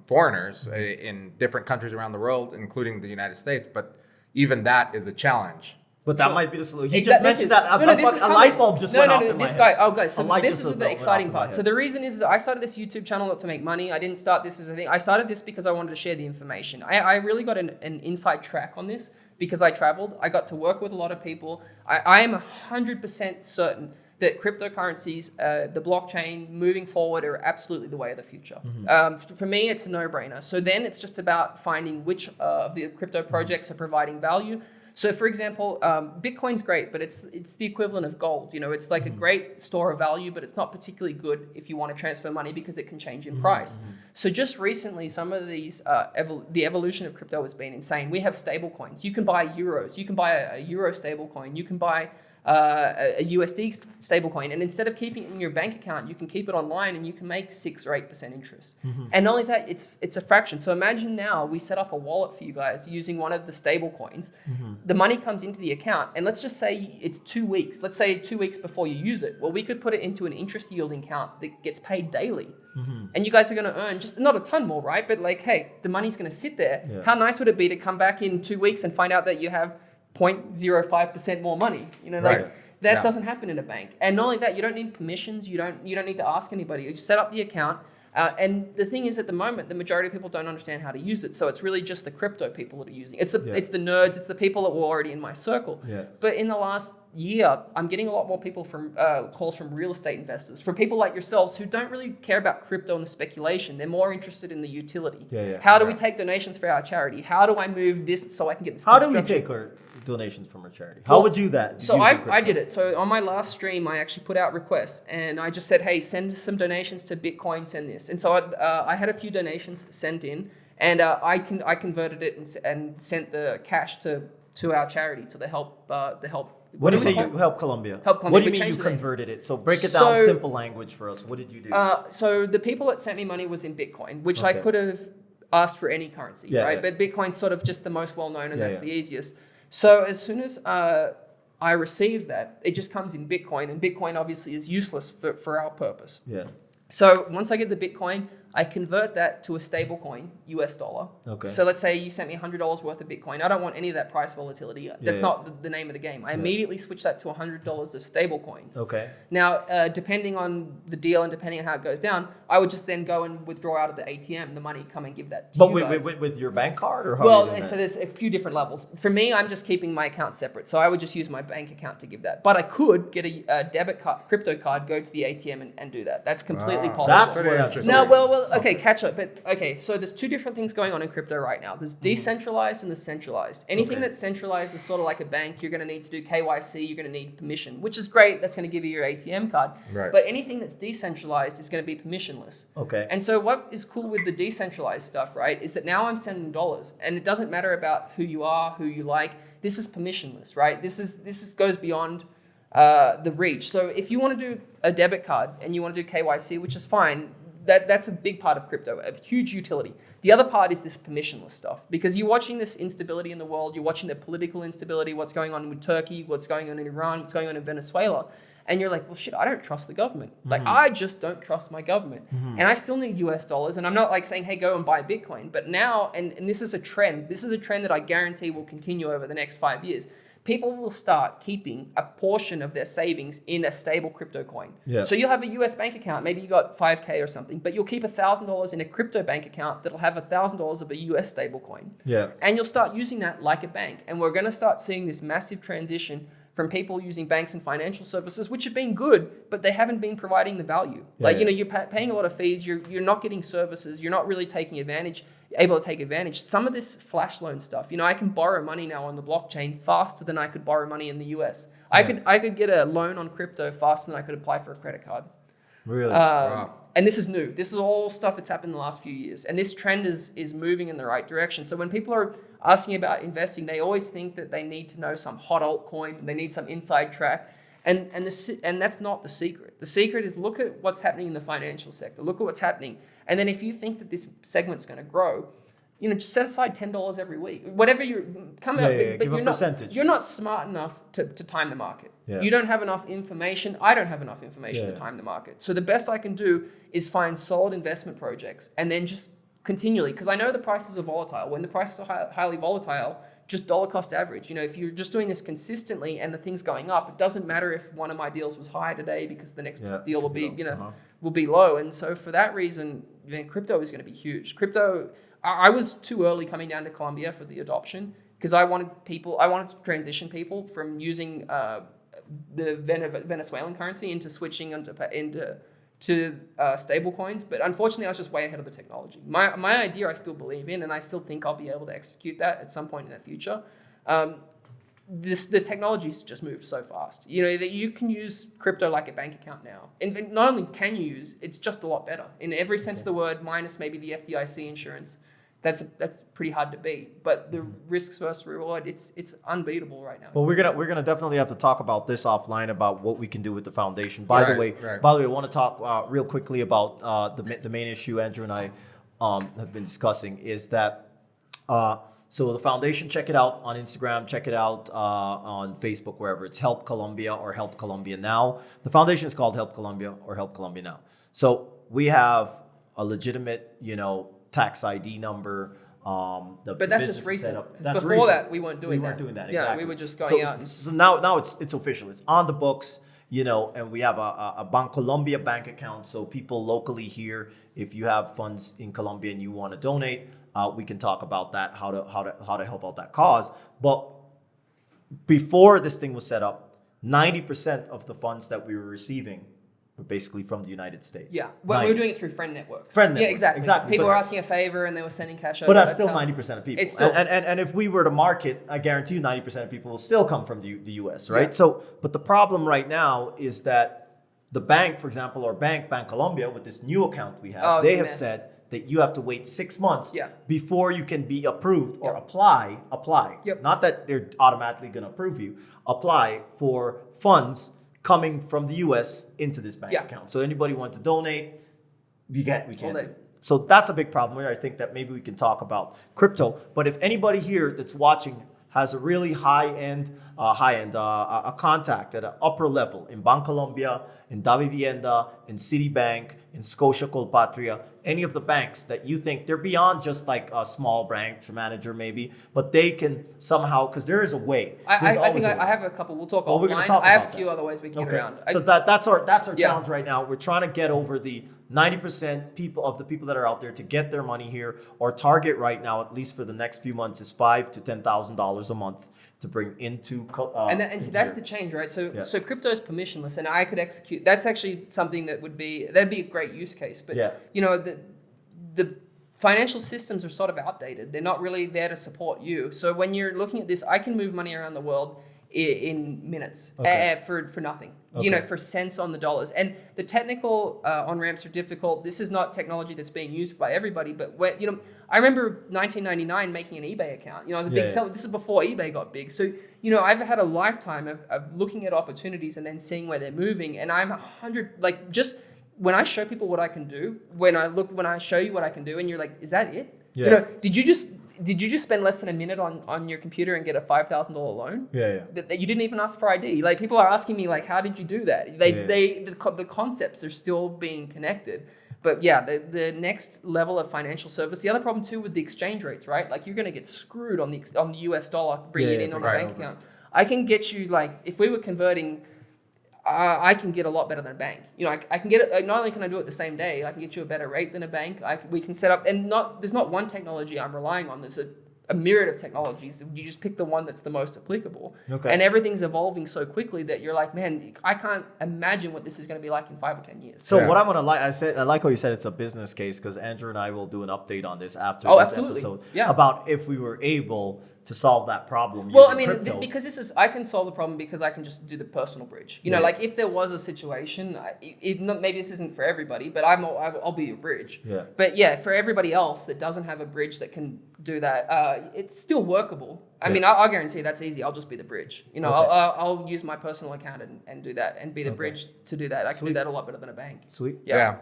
foreigners in different countries around the world, including the United States. But even that is a challenge. But that might be the solution. He just mentioned that a light bulb just went off in my head. Guys, so this is the exciting part. So the reason is that I started this YouTube channel not to make money. I didn't start this as a thing. I started this because I wanted to share the information. I really got an inside track on this because I traveled. I got to work with a lot of people. I am 100% certain that cryptocurrencies, the blockchain moving forward are absolutely the way of the future. For me, it's a no-brainer. So then it's just about finding which of the crypto projects are providing value. So for example, Bitcoin's great, but it's the equivalent of gold. It's like a great store of value, but it's not particularly good if you want to transfer money because it can change in price. So just recently, some of these, the evolution of crypto has been insane. We have stable coins. You can buy euros. You can buy a euro stable coin. You can buy a USD stablecoin, and instead of keeping it in your bank account, you can keep it online and you can make 6 or 8% interest. And not only that, it's a fraction. So imagine now we set up a wallet for you guys using one of the stable coins. The money comes into the account, and let's just say it's 2 weeks. Let's say 2 weeks before you use it. Well, we could put it into an interest yielding account that gets paid daily. And you guys are going to earn just not a ton more, right? But like, hey, the money's going to sit there. How nice would it be to come back in 2 weeks and find out that you have 0.05% more money? That doesn't happen in a bank. And not only that, you don't need permissions. You don't need to ask anybody. You set up the account. And the thing is, at the moment, the majority of people don't understand how to use it. So it's really just the crypto people that are using it. It's the nerds, it's the people that were already in my circle. Yeah. But in the last year, I'm getting a lot more people from calls from real estate investors, from people like yourselves who don't really care about crypto and the speculation. They're more interested in the utility. How do we take donations for our charity? How do I move this so I can get this? How do we take our donations from our charity? How would you that? So I did it. So on my last stream, I actually put out requests and I just said, hey, send some donations to Bitcoin, send this. And so I had a few donations sent in, and I converted it and sent the cash to our charity, to the help. What do you say you help Colombia? Help Colombia. What do you We mean you changed the name. converted it? So break it down simple language for us. What did you do? So the people that sent me money was in Bitcoin, which I Okay. could have asked for any currency, Yeah, right? yeah. But Bitcoin's sort of just the most well-known, and that's Yeah. the easiest. So as soon as I receive that, it just comes in Bitcoin, and Bitcoin obviously is useless for our purpose. Yeah. So once I get the Bitcoin, I convert that to a stable coin, US dollar. Okay. So let's say you sent me $100 worth of Bitcoin. I don't want any of that price volatility. That's yeah. not the name of the game. I immediately switch that to $100 of stable coins. Okay. Now, depending on the deal and depending on how it goes down, I would just then go and withdraw out of the ATM the money, come and give that to But you guys. with your bank card or how? are you Well, doing so that? there's a few different levels. For me, I'm just keeping my account separate. So I would just use my bank account to give that. But I could get a debit card, crypto card, go to the ATM and do that. That's completely possible. That's Pretty where interesting. No, well, okay, catch up. But okay, so there's two different things going on in crypto right now. There's decentralized and there's centralized. Anything Okay. that's centralized is sort of like a bank. You're going to need to do KYC. You're going to need permission, which is great. That's going to give you your ATM card. Right. But anything that's decentralized is going to be permissionless. Okay. And so what is cool with the decentralized stuff, right, is that now I'm sending dollars, and it doesn't matter about who you are, who you like. This is permissionless, right? This goes beyond the reach. So if you want to do a debit card and you want to do KYC, which is fine, that's a big part of crypto, a huge utility. The other part is this permissionless stuff, because you're watching this instability in the world, you're watching the political instability, what's going on with Turkey, what's going on in Iran, what's going on in Venezuela, and you're like, well, shit, I don't trust the government. Like, I just don't trust my government. And I still need US dollars, and I'm not like saying, hey, go and buy Bitcoin. But now, and this is a trend that I guarantee will continue over the next 5 years. People will start keeping a portion of their savings in a stable crypto coin. Yeah. So you'll have a US bank account, maybe you got 5K or something, but you'll keep $1,000 in a crypto bank account that'll have $1,000 of a US stable coin. Yeah. And you'll start using that like a bank. And we're going to start seeing this massive transition from people using banks and financial services, which have been good, but they haven't been providing the value. You're paying a lot of fees, you're not getting services, you're not really able to take advantage. Some of this flash loan stuff, I can borrow money now on the blockchain faster than I could borrow money in the US. I could get a loan on crypto faster than I could apply for a credit card. Really? And this is new. This is all stuff that's happened in the last few years. And this trend is moving in the right direction. So when people are asking about investing, they always think that they need to know some hot altcoin, they need some inside track. And that's not the secret. The secret is look at what's happening in the financial sector. Look at what's happening. And then if you think that this segment's going to grow, just set aside $10 every week. Whatever you're coming up, but give a percentage. you're not smart enough to time the market. Yeah. You don't have enough information. I don't have enough information to time the market. So the best I can do is find solid investment projects and then just continually, because I know the prices are volatile. When the prices are highly volatile, just dollar cost average. If you're just doing this consistently and the thing's going up, it doesn't matter if one of my deals was high today because the next deal will be, will be low. And so for that reason, crypto is going to be huge. Crypto, I was too early coming down to Colombia for the adoption because I wanted to transition people from using the Venezuelan currency into switching into stable coins. But unfortunately, I was just way ahead of the technology. My idea I still believe in, and I still think I'll be able to execute that at some point in the future. The technology's just moved so fast. That you can use crypto like a bank account now. And not only can you use, it's just a lot better. In every sense of the word, minus maybe the FDIC insurance. That's pretty hard to beat. But the risks versus reward, it's unbeatable right now. Well, we're gonna definitely have to talk about this offline about what we can do with the foundation. By the way, I want to talk real quickly about the main issue Andrew and I have been discussing is that so the foundation, check it out on Instagram, check it out on Facebook, wherever. It's Help Colombia or Help Colombia Now. The foundation is called Help Colombia or Help Colombia Now. So we have a legitimate, tax ID number. But that's just recent. That's before recent. that, we weren't doing that. Exactly. Yeah, we were just going out. So now it's official. It's on the books. and we have a Bancolombia bank account. So people locally here, if you have funds in Colombia and you want to donate, we can talk about that, how to help out that cause. But before this thing was set up, 90% of the funds that we were receiving were basically from the United States. Yeah, well, we were doing it through friend networks. Friend Yeah, networks, exactly. People but- were asking a favor and they were sending cash over. But that's still 90% of people. It's still- And if we were to market, I guarantee you 90% of people will still come from the US, right? Yeah. So, but the problem right now is that the bank, for example, or Bancolombia, with this new account we have, Oh, it's they a have mess. said that you have to wait 6 months Yeah. before you can be approved or Yep. apply. Yep. Not that they're automatically going to approve you, apply for funds coming from the US into this bank Yeah. account. So anybody want to donate, we can't All do day. it. So that's a big problem where I think that maybe we can talk about crypto. But if anybody here that's watching has a really high-end a contact at an upper level in Bancolombia, in Davivienda, in Citibank, in Scotia Colpatria, any of the banks that you think they're beyond just like a small branch manager maybe, but they can somehow, because there is a way. I There's think always a way. I have a couple. We'll talk Oh, we're gonna offline. talk I have about a few that. other ways we can get Okay. around. So that's our Yeah. challenge right now. We're trying to get over the 90% of the people that are out there to get their money here. Our target right now, at least for the next few months, is $5,000 to $10,000 a month to bring into And so that's here. the change, right? So Yeah. so crypto is permissionless, and I could execute. That's actually something that'd be a great use case. But Yeah. the financial systems are sort of outdated. They're not really there to support you. So when you're looking at this, I can move money around the world in minutes for nothing. Okay. For cents on the dollars. And the technical on ramps are difficult. This is not technology that's being used by everybody. But when I remember 1999 making an eBay account. I was a big seller. This is before eBay got big. So I've had a lifetime of looking at opportunities and then seeing where they're moving. And I'm 100 just when I show people what I can do, when I show you what I can do, and you're like, is that it? Yeah. Did you just spend less than a minute on your computer and get a $5,000 loan? Yeah. That you didn't even ask for ID. Like people are asking me like, how did you do that? The concepts are still being connected. But yeah, the next level of financial service. The other problem too with the exchange rates, right? Like you're gonna get screwed on the US dollar, bringing it in on a bank account. I can get you if we were converting. I can get a lot better than a bank. I can get it. Not only can I do it the same day, I can get you a better rate than a bank. We can set up, and there's not one technology I'm relying on. There's a myriad of technologies. You just pick the one that's the most applicable. Okay. And everything's evolving so quickly that you're like, man, I can't imagine what this is going to be like in 5 or 10 years. So Yeah. what I'm gonna I like how you said it's a business case, because Andrew and I will do an update on this after Oh, this absolutely. episode Yeah. about if we were able to solve that problem. Well, I using mean, crypto. because I can solve the problem because I can just do the personal bridge. Like if there was a situation, maybe this isn't for everybody, but I'll be your bridge. Yeah. But yeah, for everybody else that doesn't have a bridge that can do that, it's still workable. I mean, I'll guarantee that's easy. I'll just be the bridge. I'll use my personal account and do that and be the bridge to do that. I can do that a lot better than a bank. Sweet. Yeah.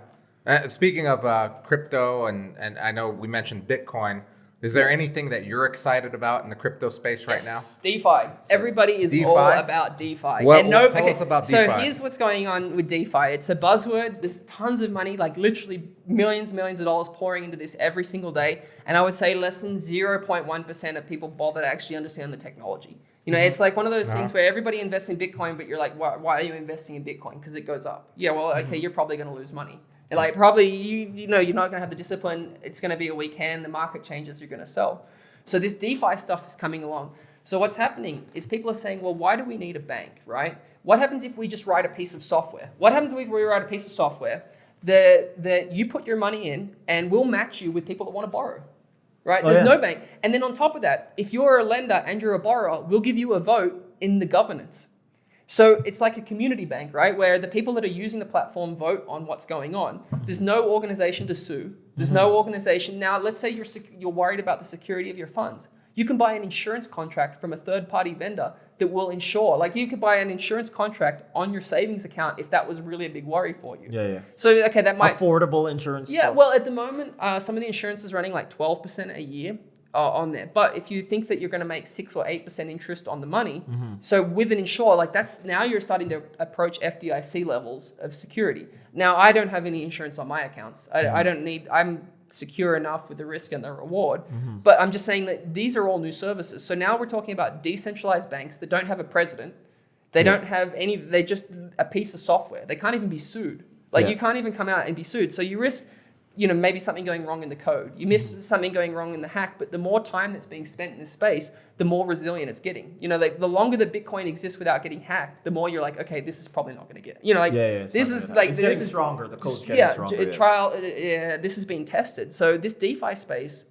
Speaking of crypto, and I know we mentioned Bitcoin. Is there anything that you're excited about in the crypto space right now? DeFi. Everybody is DeFi? all about DeFi. Well, and tell us about So DeFi. here's what's going on with DeFi. It's a buzzword. There's tons of money, like literally millions of dollars pouring into this every single day. And I would say less than 0.1% of people bother to actually understand the technology. It's like one of those things where everybody invests in Bitcoin, but you're like, why are you investing in Bitcoin? Because it goes up. Yeah, well, okay, you're probably going to lose money. And like probably you're not going to have the discipline. It's going to be a weekend. The market changes. You're going to sell. So this DeFi stuff is coming along. So what's happening is people are saying, well, why do we need a bank, right? What happens if we just write a piece of software? What happens if we write a piece of software that you put your money in and we'll match you with people that want to borrow, right? There's no bank. And then on top of that, if you're a lender and you're a borrower, we'll give you a vote in the governance. So it's like a community bank, right? Where the people that are using the platform vote on what's going on. There's no organization to sue. There's no organization. Now, let's say you're worried about the security of your funds. You can buy an insurance contract from a third-party vendor that will insure. Like you could buy an insurance contract on your savings account if that was really a big worry for you. Yeah. So, okay, that might... Affordable insurance. Yeah, well, at the moment, some of the insurance is running like 12% a year on there. But if you think that you're going to make 6 or 8% interest on the money, so with an insurer, like that's now you're starting to approach FDIC levels of security. Now, I don't have any insurance on my accounts. I don't need, I'm secure enough with the risk and the reward. But I'm just saying that these are all new services. So now we're talking about decentralized banks that don't have a president, They don't have any. They're just a piece of software. They can't even be sued. Like you can't even come out and be sued. So you risk, maybe something going wrong in the code. You miss something going wrong in the hack. But the more time that's being spent in this space, the more resilient it's getting. The longer that Bitcoin exists without getting hacked, the more you're like, okay, this is probably not going to get. This is like it's getting stronger. The code's getting stronger. This has been tested. So this DeFi space,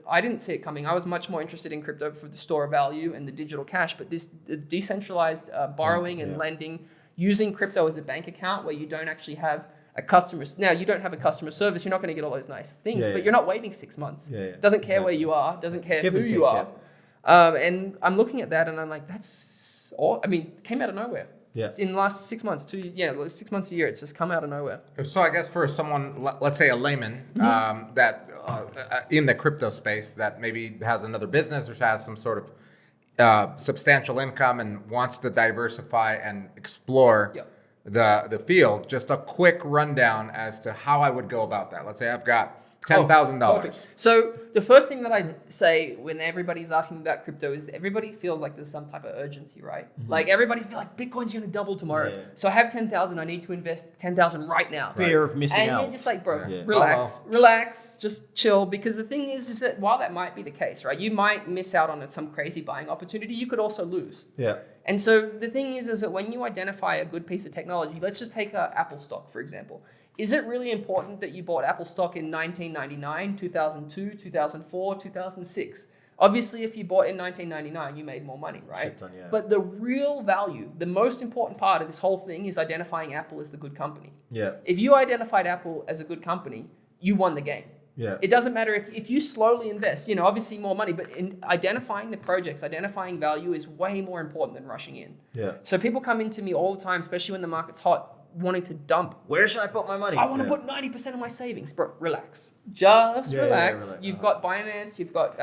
I didn't see it coming. I was much more interested in crypto for the store of value and the digital cash. But this decentralized borrowing and lending, using crypto as a bank account where you don't actually have a customer. Now, you don't have a customer service. You're not going to get all those nice things, but you're not waiting 6 months. Doesn't care where you are. Doesn't care who you are. And I'm looking at that and I'm like, that's all. I mean, it came out of nowhere. It's in the last 6 months, 6 months a year, it's just come out of nowhere. So I guess for someone, let's say a layman, that in the crypto space that maybe has another business or has some sort of substantial income and wants to diversify and explore the field, just a quick rundown as to how I would go about that. Let's say I've got $10,000. So the first thing that I say when everybody's asking about crypto is that everybody feels like there's some type of urgency, right? Like everybody's feel like Bitcoin's going to double tomorrow. So I have 10,000. I need to invest 10,000 right now. Fear of missing out. And you're just like, bro, relax, just chill. Because the thing is that while that might be the case, right? You might miss out on some crazy buying opportunity. You could also lose. And so the thing is that when you identify a good piece of technology, let's just take Apple stock, for example. Is it really important that you bought Apple stock in 1999, 2002, 2004, 2006? Obviously, if you bought in 1999, you made more money, right? But the real value, the most important part of this whole thing is identifying Apple as the good company. If you identified Apple as a good company, you won the game. It doesn't matter if you slowly invest, obviously more money, but in identifying the projects, identifying value is way more important than rushing in. So people come into me all the time, especially when the market's hot, wanting to dump. Where should I put my money? I want to put 90% of my savings. Bro, relax. Just relax. You've got Binance, you've got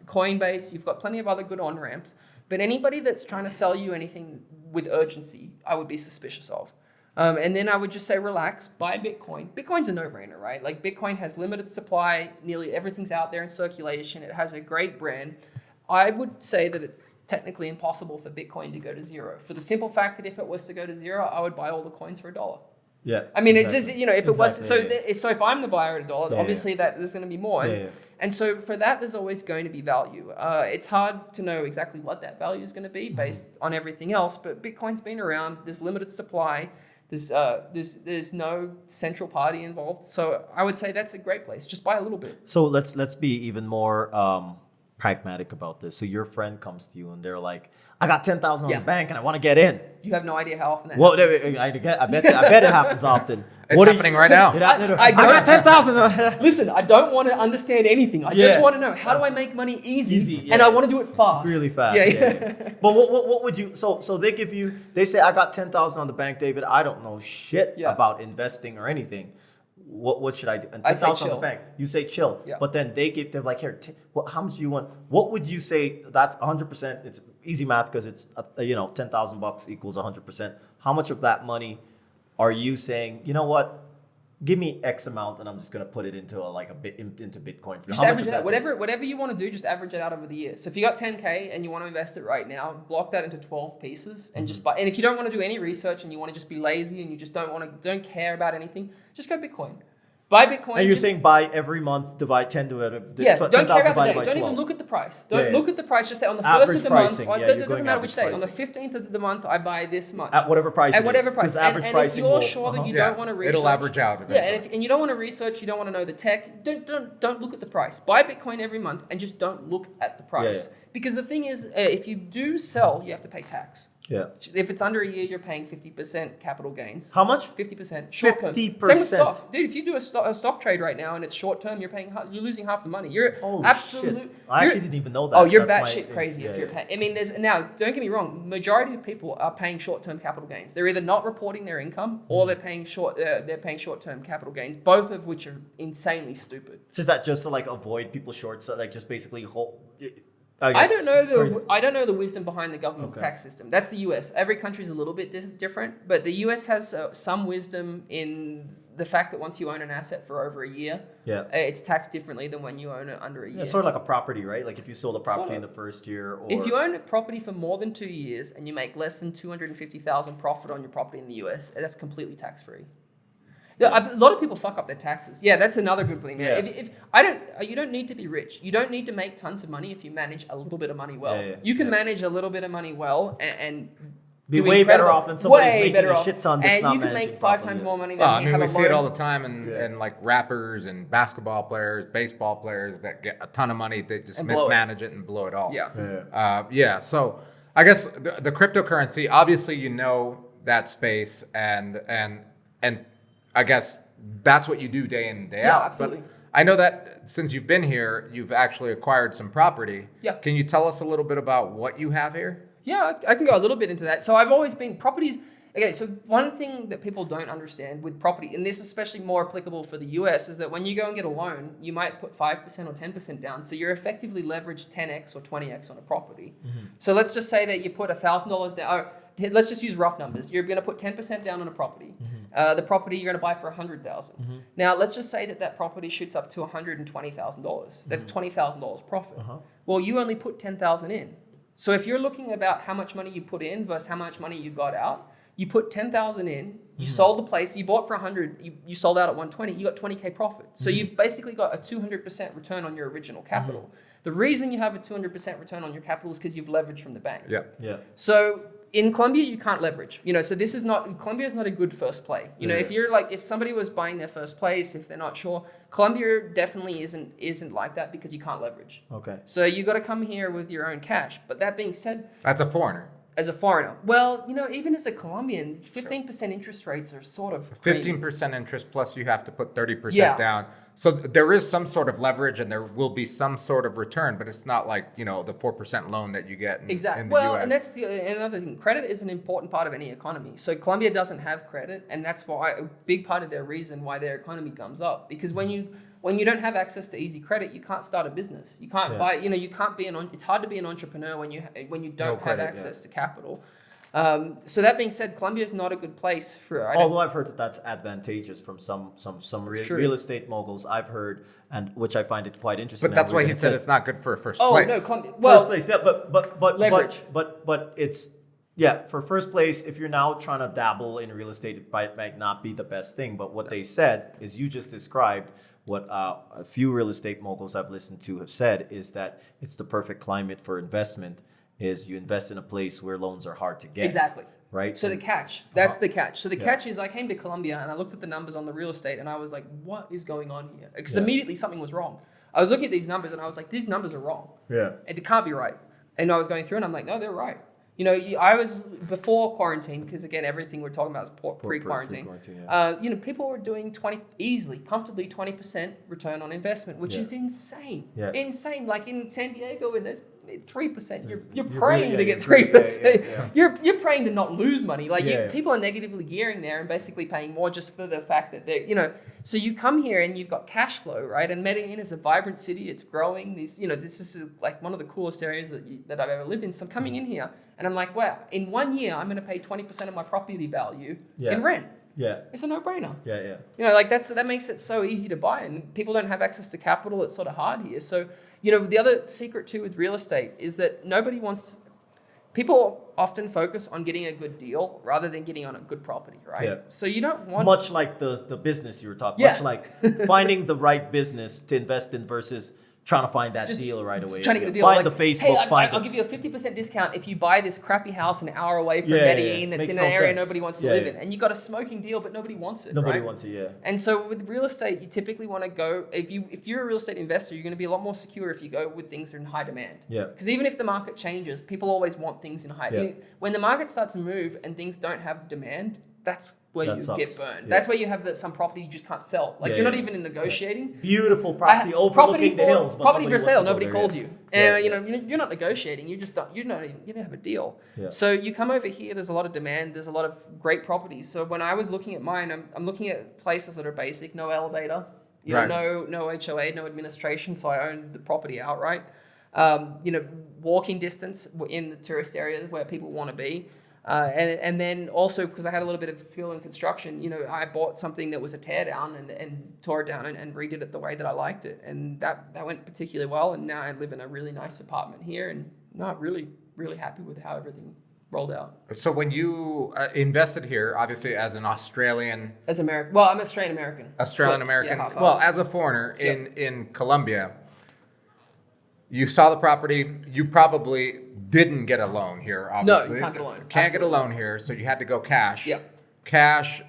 Coinbase, you've got plenty of other good on-ramps. But anybody that's trying to sell you anything with urgency, I would be suspicious of. And then I would just say, relax, buy Bitcoin. Bitcoin's a no-brainer, right? Like Bitcoin has limited supply. Nearly everything's out there in circulation. It has a great brand. I would say that it's technically impossible for Bitcoin to go to zero. For the simple fact that if it was to go to zero, I would buy all the coins for $1. I mean, it's just, if it was, so if I'm the buyer at $1, obviously that there's going to be more. And so for that, there's always going to be value. It's hard to know exactly what that value is going to be based on everything else, but Bitcoin's been around, there's limited supply, there's no central party involved. So I would say that's a great place. Just buy a little bit. So let's be even more pragmatic about this. So your friend comes to you and they're like, I got 10,000 on the bank and I want to get in. You have no idea how often that happens. I bet it happens often. It's happening right now. I got 10,000. Listen, I don't want to understand anything. I just want to know, how do I make money easy and I want to do it fast. Really fast. But what would you, so they say I got 10,000 on the bank, David. I don't know shit about investing or anything. What should I do? And 10,000 on the bank. You say chill. But then they're like, here, how much do you want? What would you say? That's 100%. It's easy math because it's, $10,000 equals 100%. How much of that money are you saying, you know what? Give me X amount and I'm just going to put it into into Bitcoin. Just average it out. Whatever you want to do, just average it out over the year. So if you got 10K and you want to invest it right now, block that into 12 pieces and just buy. And if you don't want to do any research and you want to just be lazy and you just don't care about anything, just go Bitcoin. Buy Bitcoin. And you're saying buy every month, divide 10 to it. Don't care about the day. Don't even look at the price. Don't look at the price. Just say on the first of the month. It doesn't matter which day. On the 15th of the month, I buy this much. At whatever price. At whatever price. And if you're sure that you don't want to research, it'll average out. And you don't want to research, you don't want to know the tech. Don't look at the price. Buy Bitcoin every month and just don't look at the price. Because the thing is, if you do sell, you have to pay tax. If it's under a year, you're paying 50% capital gains. How much? 50%. Short term. 50%. Same with stock. Dude, if you do a stock trade right now and it's short term, you're losing half the money. You're absolutely. Shit. I actually didn't even know that. Oh, you're batshit crazy if you're paying. I mean, don't get me wrong. Majority of people are paying short term capital gains. They're either not reporting their income or they're paying short term capital gains. Both of which are insanely stupid. So is that just to avoid people shorts? So just basically hold. I don't know the wisdom behind the government's tax system. That's the US. Every country's a little bit different, but the US has some wisdom in the fact that once you own an asset for over a year, it's taxed differently than when you own it under a year. Yeah, sort of like a property, right? Like if you sold a property in the first year, or if you own a property for more than 2 years and you make less than $250,000 profit on your property in the US, that's completely tax free. Yeah, a lot of people fuck up their taxes. Yeah, that's another good thing. Yeah. You don't need to be rich. You don't need to make tons of money if you manage a little bit of money well. You can manage a little bit of money well and be way better off than somebody's making a shit ton that's not and you can make 5 times more money than you have we a see loan. it all the time in like rappers and basketball players, baseball players that get a ton of money, they just mismanage it and blow it all. So I guess the cryptocurrency, obviously you know that space and I guess that's what you do day in and day out. Absolutely. But I know that since you've been here, you've actually acquired some property. Yeah. Can you tell us a little bit about what you have here? Yeah, I can go a little bit into that. So I've always been properties. Okay, so one thing that people don't understand with property, and this is especially more applicable for the US, is that when you go and get a loan, you might put 5% or 10% down. So you're effectively leveraged 10x or 20x on a property. So let's just say that you put $1,000 down. Let's just use rough numbers. You're going to put 10% down on a property. The property you're going to buy for $100,000. Now let's just say that property shoots up to $120,000. That's $20,000 profit. Well, you only put $10,000 in. So if you're looking about how much money you put in versus how much money you got out, you put $10,000 in, you sold the place, you bought for 100, you sold out at 120, you got 20K profit. So you've basically got a 200% return on your original capital. The reason you have a 200% return on your capital is because you've leveraged from the bank. So in Colombia, you can't leverage. So this is not, Colombia is not a good first play. If somebody was buying their first place, if they're not sure, Colombia definitely isn't like that because you can't leverage. Okay. So you got to come here with your own cash. But that being said, that's a foreigner. As a foreigner, well, even as a Colombian, 15% interest rates are sort of 15% interest plus you have to put 30% down. So there is some sort of leverage and there will be some sort of return, but it's not like the 4% loan that you get in the US. And that's another thing. Credit is an important part of any economy. So Colombia doesn't have credit, and that's why a big part of their reason why their economy comes up. Because when you don't have access to easy credit, you can't start a business. You can't buy. You can't be it's hard to be an entrepreneur when you don't have access to capital. So that being said, Colombia is not a good place for. Although I've heard that that's advantageous from some real estate moguls. I've heard, and which I find it quite interesting. But that's why he said it's not good for first place. Oh no, Colombia. Well, first place, yeah, but leverage. But it's for first place. If you're now trying to dabble in real estate, it might not be the best thing. But what they said is you just described. What a few real estate moguls I've listened to have said is that it's the perfect climate for investment. Is you invest in a place where loans are hard to get. Exactly. Right. So the catch, that's the catch. So the catch is I came to Colombia and I looked at the numbers on the real estate and I was like, what is going on here? Because immediately something was wrong. I was looking at these numbers and I was like, these numbers are wrong. Yeah. It can't be right. And I was going through and I'm like, no, they're right. I was before quarantine, because again, everything we're talking about is pre-quarantine. People were doing comfortably 20% return on investment, which is insane. Yeah. Insane. Like in San Diego, and there's 3%. You're praying to get 3%. You're praying to not lose money. People are negatively gearing there and basically paying more just for the fact that they're, So you come here and you've got cash flow, right? And Medellin is a vibrant city. It's growing. This is like one of the coolest areas that I've ever lived in. So I'm coming in here and I'm like, wow, in 1 year, I'm going to pay 20% of my property value in rent. Yeah. It's a no-brainer. Yeah. That makes it so easy to buy, and people don't have access to capital. It's sort of hard here. So, the other secret too with real estate is that people often focus on getting a good deal rather than getting on a good property, right? Yeah. So you don't want... Much like the business you were talking about. Much like finding the right business to invest in versus trying to find that deal right away. Trying to get a deal. Find the Facebook. I'll give you a 50% discount if you buy this crappy house an hour away from Medellin that's in an area nobody wants to live in. And you got a smoking deal, but nobody wants it. Nobody wants it, yeah. And so with real estate, you typically want to go, if you're a real estate investor, you're going to be a lot more secure if you go with things that are in high demand. Yeah. Because even if the market changes, people always want things in high demand. When the market starts to move and things don't have demand, that's where you get burned. Yeah. That's where you have some property you just can't sell. You're not even in negotiating. Beautiful property overlooking the hills. But property for sale, nobody calls you. You're not negotiating. You just don't. You don't have a deal. Yeah. So you come over here. There's a lot of demand. There's a lot of great properties. So when I was looking at mine, I'm looking at places that are basic, no elevator, no HOA, no administration. So I owned the property outright. Walking distance in the tourist areas where people want to be. And then also because I had a little bit of skill in construction, you know, I bought something that was a tear down and tore it down and redid it the way that I liked it. And that went particularly well. And now I live in a really nice apartment here, and not really, really happy with how everything rolled out. So when you invested here, obviously as an Australian, As American, well, I'm Australian American. American, Yeah, half. well, as a foreigner in Colombia, you saw the property. You probably didn't get a loan here, obviously. No, you can't get a loan. Can't get a Absolutely. loan here, so you had to go cash. Yep. Cash.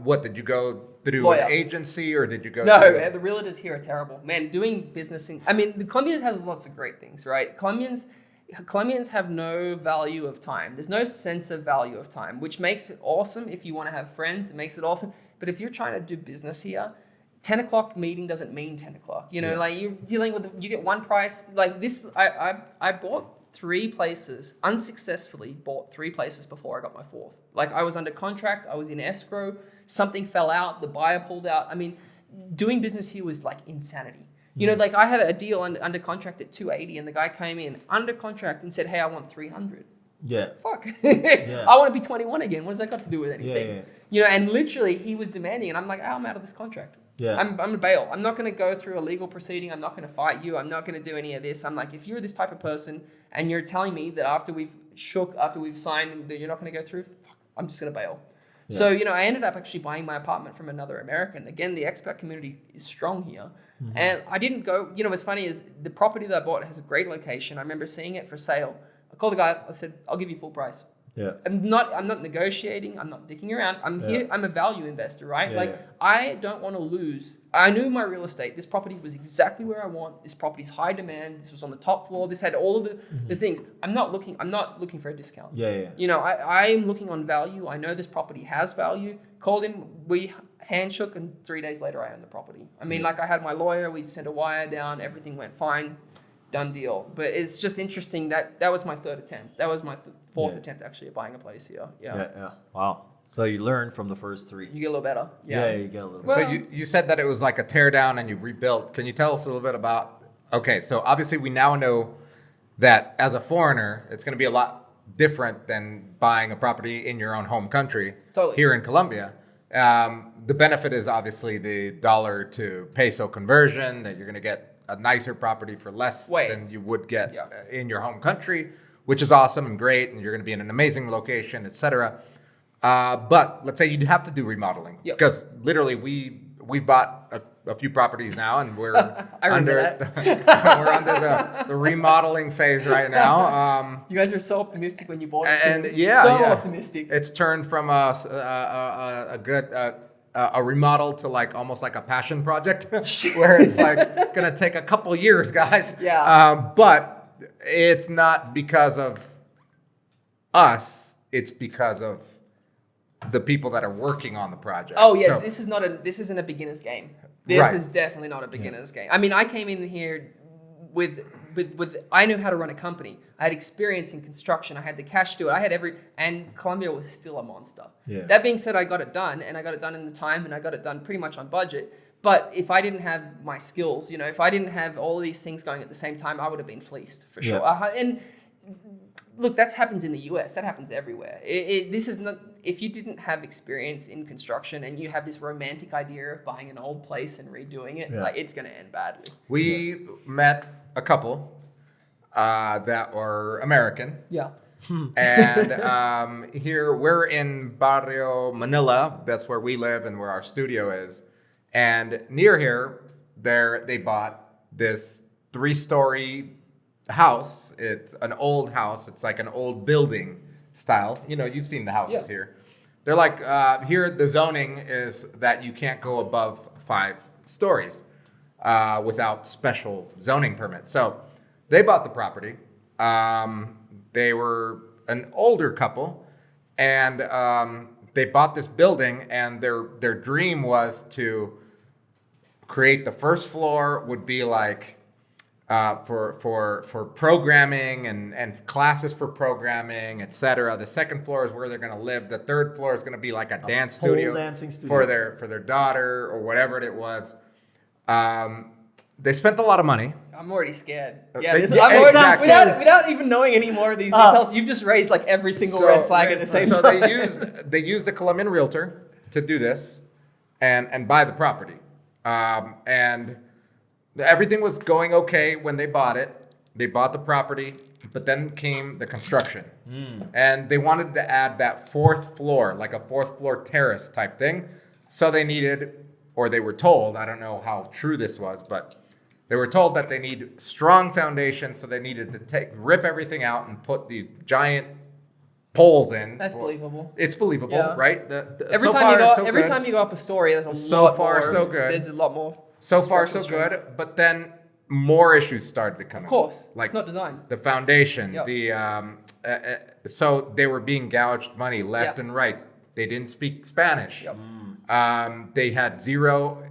What did you go through? Lawyer. An agency, or did you go? No, through- the realtors here are terrible. Man, doing business in... I mean, the Colombians has lots of great things, right? Colombians have no value of time. There's no sense of value of time, which makes it awesome if you want to have friends. It makes it awesome. But if you're trying to do business here, 10 o'clock meeting doesn't mean 10 o'clock. You know, like you're dealing with... You get one price. Like this, I bought 3 places, unsuccessfully bought 3 places before I got my 4th. Like I was under contract, I was in escrow, something fell out, the buyer pulled out. I mean, doing business here was like insanity. You know, like I had a deal under contract at 280 and the guy came in under contract and said, hey, I want 300. Yeah. Fuck. I want to be 21 again. What does that got to do with anything? Yeah. You know, and literally he was demanding, and I'm like, oh, I'm out of this contract. Yeah. I'm a bail. I'm not going to go through a legal proceeding. I'm not going to fight you. I'm not going to do any of this. I'm like, if you're this type of person and you're telling me that after we've signed, that you're not going to go through, fuck, I'm just going to bail. Yeah. So, you know, I ended up actually buying my apartment from another American. Again, the expat community is strong here. Mm-hmm. And I didn't go, you know, what's funny is the property that I bought has a great location. I remember seeing it for sale. I called the guy, I said, I'll give you full price. Yeah. I'm not negotiating. I'm not dicking around. I'm here. I'm a value investor, right? Yeah, I don't want to lose. I knew my real estate. This property was exactly where I want. This property's high demand. This was on the top floor. This had all of the things. I'm not looking for a discount. Yeah. You know, I'm looking on value. I know this property has value. Called him. We handshook, and 3 days later, I owned the property. I mean, like I had my lawyer. We sent a wire down. Everything went fine. Done deal. But it's just interesting that was my 3rd attempt. That was my 4th attempt actually at buying a place here. Yeah. Wow. So you learned from the first 3. You get a little better. Yeah, you get a little Well- So you said that it was like a tear down and you rebuilt. Can you tell us a little bit about? Okay, so obviously we now know that as a foreigner, it's going to be a lot different than buying a property in your own home country. Totally. Here in Colombia. The benefit is obviously the dollar to peso conversion, that you're going to get a nicer property for less than you would get in your home country, which is awesome and great, and you're going to be in an amazing location, etc. But let's say you have to do remodeling, because literally we've bought a few properties now, and we're under we're under the remodeling phase right now. You guys were so optimistic when you bought it. And optimistic. It's turned from a good. A remodel to like almost like a passion project where it's like gonna take a couple years, guys. Yeah. But it's not because of us. It's because of the people that are working on the project. Oh yeah, So- this isn't a beginner's game. This is definitely not a beginner's game. I mean, I came in here with I knew how to run a company. I had experience in construction. I had the cash to it. And Colombia was still a monster. Yeah. That being said, I got it done, and I got it done in the time, and I got it done pretty much on budget. But if I didn't have my skills, you know, if I didn't have all of these things going at the same time, I would have been fleeced for sure. And look, that happens in the US. That happens everywhere. This is not. If you didn't have experience in construction and you have this romantic idea of buying an old place and redoing it, like it's going to end badly. We met a couple that were American. Yeah. And here we're in Barrio Manila. That's where we live and where our studio is. And near here, they bought this 3-story house. It's an old house. It's like an old building style. You know, you've seen the houses here. They're like, here the zoning is that you can't go above 5 stories without special zoning permits. So they bought the property. They were an older couple, and they bought this building, and their dream was to create the first floor would be like for programming and classes for programming, etc. The second floor is where they're going to live. The third floor is going to be like a dance studio, dancing studio for their daughter or whatever it was. They spent a lot of money. I'm already scared. Yeah, Without, exactly. without even knowing any more of these details, you've just raised like every single red flag at the same time. They used a Colombian realtor to do this and buy the property. And everything was going okay when they bought it. They bought the property, but then came the construction. And they wanted to add that fourth floor, like a fourth floor terrace type thing. So they needed, or they were told, I don't know how true this was, but they were told that they need strong foundations. So they needed to rip everything out and put these giant poles in. That's believable. It's believable, Yeah. right? Every so time far, you go, so every good. time you go up a story, there's a So lot far, more. so good. There's a lot more. So far, so structural strength. good. But then more issues started to come in. Of course, Like it's not designed. the foundation, Yep. so they were being gouged money left Yep. and right. They didn't speak Spanish. Yep. They had zero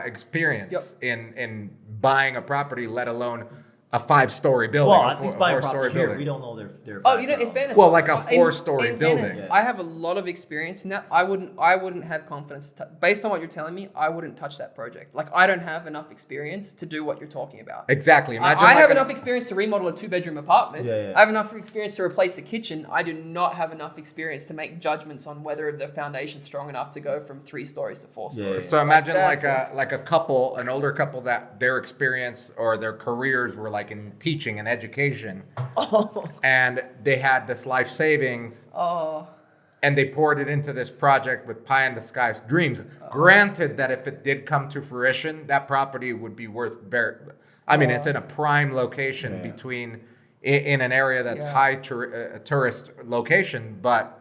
experience in buying a property, let alone a 5-story building. Well, a at least four- buying four-story property here, building. we don't know their Oh, you know, in background. fairness, Well, like a in 4-story fairness, building. I have a lot of experience in that. I wouldn't have confidence based on what you're telling me. I wouldn't touch that project. Like I don't have enough experience to do what you're talking about. Exactly. Imagine I like have a- enough experience to remodel a 2-bedroom apartment. Yeah. I have enough experience to replace a kitchen. I do not have enough experience to make judgments on whether the foundation's strong enough to go from 3 stories to 4 Yeah, stories. yeah. So imagine that's like a couple, an older couple that their experience or their careers were like in teaching and education, and they had this life savings, and they poured it into this project with pie in the skies dreams. Granted that if it did come to fruition, that property would be worth I mean, it's in a prime location between in an area that's Yeah. high tourist location, but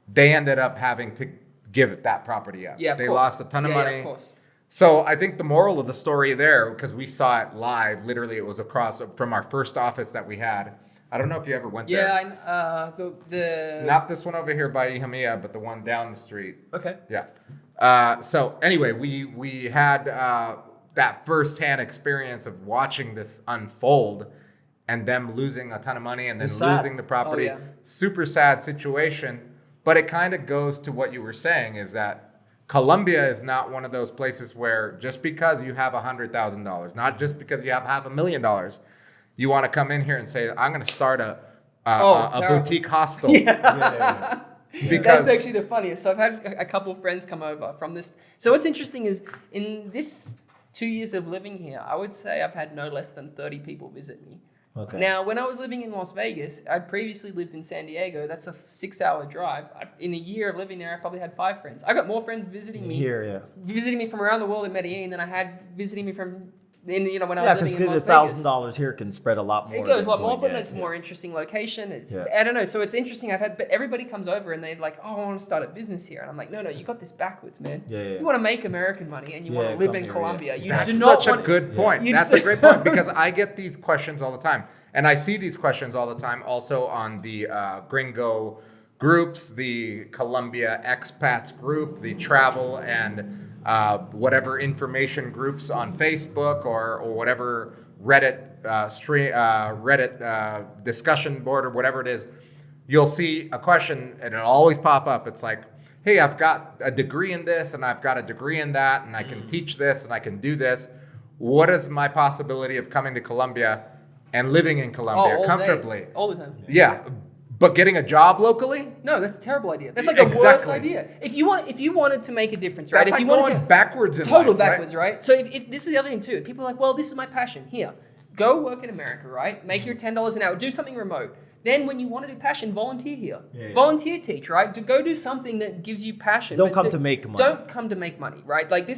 they ended up having to give that property up. Yeah, of They course. lost a ton of Yeah, money. of course. So I think the moral of the story there, because we saw it live, literally it was across from our first office that we had. I don't know if you ever went there. Yeah, the Not this one over here by Ihamia, but the one down the street. okay. Yeah. So anyway, we had that firsthand experience of watching this unfold and them losing a ton of money and then It's sad. losing the property. Oh, yeah. Super sad situation. But it kind of goes to what you were saying is that Colombia is not one of those places where just because you have $100,000, not just because you have $500,000, you want to come in here and say, I'm going to start a terrible. boutique hostel. Because That's actually the funniest. So I've had a couple of friends come over from this. So what's interesting is in this 2 years of living here, I would say I've had no less than 30 people visit me. Okay. Now, when I was living in Las Vegas, I previously lived in San Diego. That's a 6-hour drive. In a year of living there, I probably had 5 friends. I got more friends visiting me visiting me from around the world in Medellin than I had visiting me from when I was because living in Las Vegas. $1,000 here can spread a lot more. It goes a than lot more, going- but yeah, it's a yeah. more interesting location. It's Yeah. I don't know. So it's interesting. But everybody comes over and they're like, "Oh, I want to start a business here," and I'm like, "No, you got this backwards, man. Yeah. You want to make American money and you want Yeah, to live come in here, Colombia. yeah. You That's do not such a want good point. You That's just- a great point because I get these questions all the time. And I see these questions all the time also on the gringo groups, the Colombia expats group, the travel and whatever information groups on Facebook or whatever Reddit discussion board or whatever it is. You'll see a question and it'll always pop up. It's like, hey, I've got a degree in this and I've got a degree in that and I can teach this and I can do this. What is my possibility of coming to Colombia and living in Colombia all day, comfortably? all the time. Yeah, but getting a job locally? No, that's a terrible idea. That's like the worst Exactly. idea. If you wanted to make a difference, right? That's if like you wanted going to, backwards in total life, right? backwards, right? So if this is the other thing too. People are like, well, this is my passion. Here, go work in America, right? Make your $10 an hour. Do something remote. Then when you want to do passion, volunteer here. Yeah. Volunteer teach, right? Go do something that gives you passion. Don't but come to make money. Don't come to make money, right? Like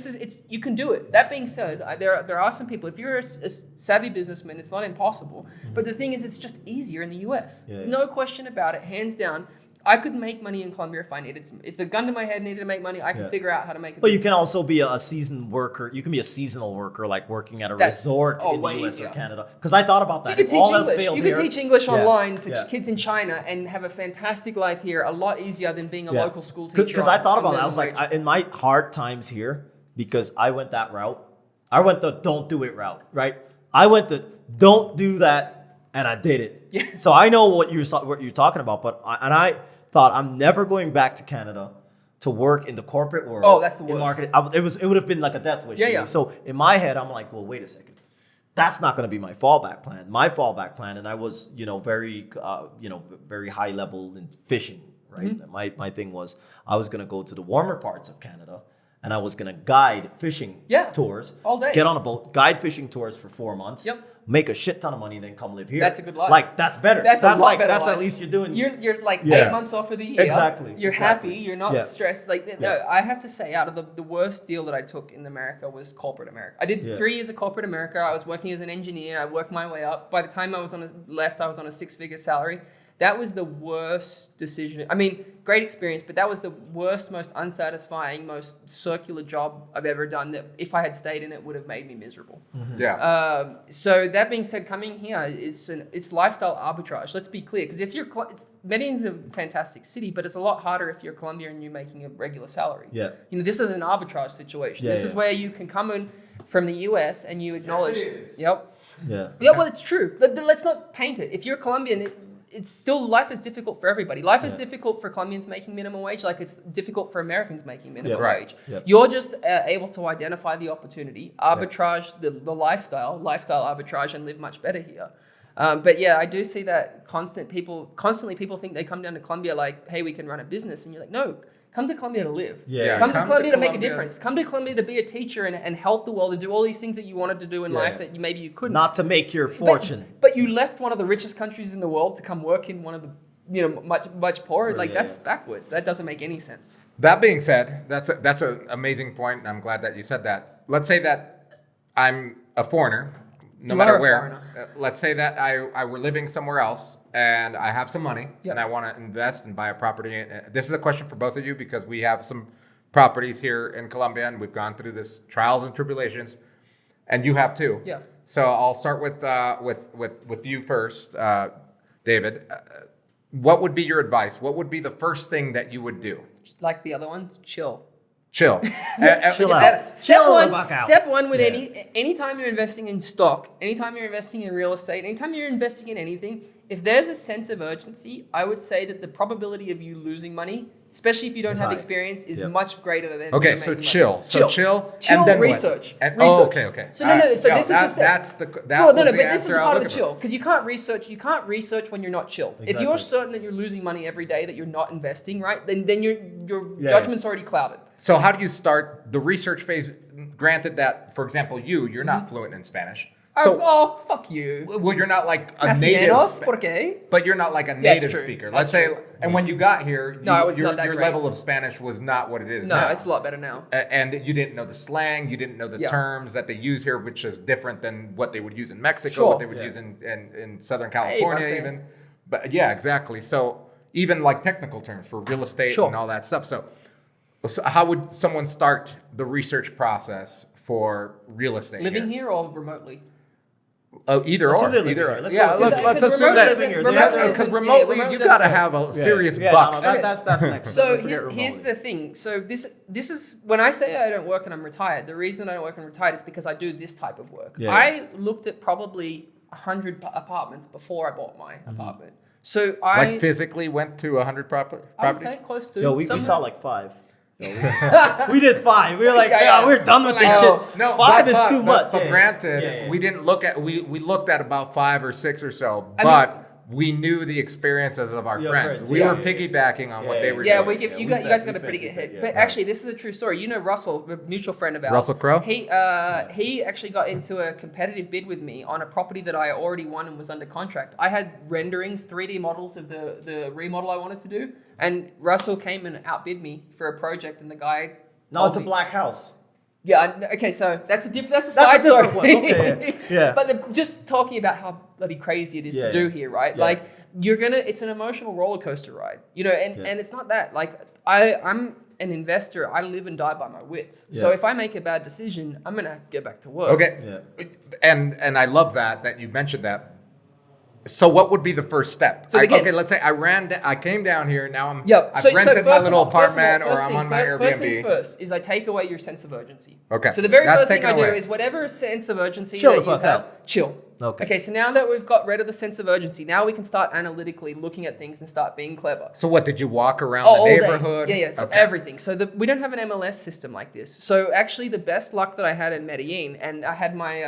you can do it. That being said, there are some people, if you're a savvy businessman, it's not impossible. But the thing is, it's just easier in the US. Yeah. No question about it, hands down. I could make money in Colombia if I needed to. If the gun to my head needed to make money, I could figure out how to make it. But you can also be a seasoned worker. You can be a seasonal worker, like working at a resort in the way US easier. or Canada. Because I thought about that. You could If teach all else English. failed You could here- teach English Yeah, online to yeah. kids in China and have a fantastic life here, a lot easier than being a local school teacher. Because I thought about on that. I was like, minimum wage. in my hard times here, because I went that route. I went the don't do it route, right? I went the don't do that, and I did it. Yeah. So I know what you're talking about, but I thought I'm never going back to Canada to work in the corporate world. Oh, that's the in worst. marketing. It would have been like a death wish. Yeah, to me. yeah. So in my head, I'm like, well, wait a second. that's not going to be my fallback plan. My fallback plan, and I was, very high level in fishing, right? My thing was I was going to go to the warmer parts of Canada, and I was going to guide fishing tours all day. Get on a boat, guide fishing tours for 4 months. Yep. Make a shit ton of money, and then come live here. That's a good life. Like, that's better. That's a lot better That's life. at least you're doing. You're like Yeah. 8 months off of the year. Exactly, You're exactly. happy. You're not Yeah. stressed. Like no, I have to say, out of the worst deal that I took in America was corporate America. I did 3 years of corporate America. I was working as an engineer. I worked my way up. By the time I was left, I was on a 6-figure salary. That was the worst decision. I mean, great experience, but that was the worst, most unsatisfying, most circular job I've ever done. That if I had stayed in it, would have made me miserable. Yeah. So that being said, coming here it's lifestyle arbitrage. Let's be clear, because if Medellin's a fantastic city, but it's a lot harder if you're Colombian and you're making a regular salary. Yeah. This is an arbitrage situation. Yeah, This is where you can come in from the US and you acknowledge. Yes, it is. Yep. Yeah. Yeah, well, it's true. But let's not paint it. If you're Colombian, it's still, life is difficult for everybody. Life is difficult for Colombians making minimum wage, like it's difficult for Americans making minimum Yeah. Right. wage. Yep. You're just able to identify the opportunity, arbitrage the lifestyle arbitrage, and live much better here. But yeah, I do see that constantly people think they come down to Colombia like, hey, we can run a business. And you're like, no, come to Colombia to live. Yeah. Come to Come to Colombia to make a Colombia. difference. Come to Colombia to be a teacher and help the world and do all these things that you wanted to do in life that maybe you couldn't. Not to make your fortune. But you left one of the richest countries in the world to come work in one of the much poorer. Like that's backwards. That doesn't make any sense. That being said, that's an amazing point, and I'm glad that you said that. Let's say that I'm a foreigner, no You matter are a where. foreigner. Let's say that I were living somewhere else, and I have some money, and I want to invest and buy a property. This is a question for both of you because we have some properties here in Colombia, and we've gone through this trials and tribulations, and you have too. Yeah. So I'll start with you first, David. What would be your advice? What would be the first thing that you would do? Like the other ones, chill. Chill. Chill out. Step one with anytime you're investing in stock, anytime you're investing in real estate, anytime you're investing in anything, if there's a sense of urgency, I would say that the probability of you losing money, especially if you don't have high. experience, is Yep. much greater than Okay, you so making chill. money. So chill, Chill, and then what? research. And- Research. oh, okay. So no, Alright. so this is the step. That's the that No, was but the this is answer I part was of the looking chill, because you can't research when you're not chill. If Exactly. you're certain that you're losing money every day, that you're not investing right, then your Yeah. judgment's already clouded. So how do you start the research phase? Granted that, for example, you're not fluent in Spanish. So, Oh, fuck you. well, you're not like a Más native, menos, ¿por qué? but you're not like a Yeah, it's native true. speaker. That's Let's say, true. and when you got here, No, it was your, not that your great. level of Spanish was not what it is No, now. it's a lot better now. And you didn't know the slang, you didn't know the Yeah. terms that they use here, which is different than what they would use in Mexico, Sure. what they would use in Southern California, Hey, even. But yeah, exactly. So even like technical terms for real estate Sure. and all that stuff. So how would someone start the research process for real estate? Living here or remotely? Oh, either Let's or. do living Either here. or. Let's Yeah, go with let's, living. let's Because assume remotely that. doesn't- Remotely Because doesn't- remotely, remotely you doesn't got to work. have a serious Yeah, bucks. No, that's next. So Forget here's remotely. the thing. So this is when I say I don't work and I'm retired. The reason I don't work and I'm retired is because I do this type of work. Yeah. I looked at probably 100 apartments before I bought my apartment. So Like physically went to 100 I would properties? say close to. Yo, we somewhere. saw like 5. We did 5. We were like, Yeah. we're done with this Oh, shit. No, 5 is but- too much. But Yeah. granted, Yeah. we didn't look at we looked at about 5 or 6 or so, I but we knew the experiences of our Your friends. friends, We yeah. were piggybacking on what Yeah, they were Yeah, doing. we give Yeah, you we guys fed- got a we pretty fed- good hit. yeah. But actually, this is a true story. You know Russell, a mutual friend of ours. Russell Crowe? He actually got into a competitive bid with me on a property that I already won and was under contract. I had renderings, 3D models of the remodel I wanted to do, and Russell came and outbid me for a project, and the guy. No, told it's a me- black house. Yeah. Okay. So that's a That's side a different story. one. Okay, yeah. But just talking about how bloody crazy it is Yeah, to do yeah. here, right? Yeah. Like it's an emotional roller coaster ride, and it's not that. Like I'm an investor. I live and die by my wits. So Yeah. if I make a bad decision, I'm gonna have to go back to work. Okay. Yeah. And I love that you mentioned that. So what would be the first step? So again- okay, let's say I came down here. Now I've So rented my first little of all, first of all, apartment, or first I'm thing- on my First things Airbnb. first is I take away your sense of urgency. Okay. So the very That's first thing I taken do away. is whatever sense of urgency Chill that the you fuck have, out. chill. Okay. So now that we've got rid of the sense of urgency, now we can start analytically looking at things and start being clever. So what did you walk around Oh, the all day. neighborhood? Yeah. So Okay. everything. So we don't have an MLS system like this. So actually, the best luck that I had in Medellin, and I had my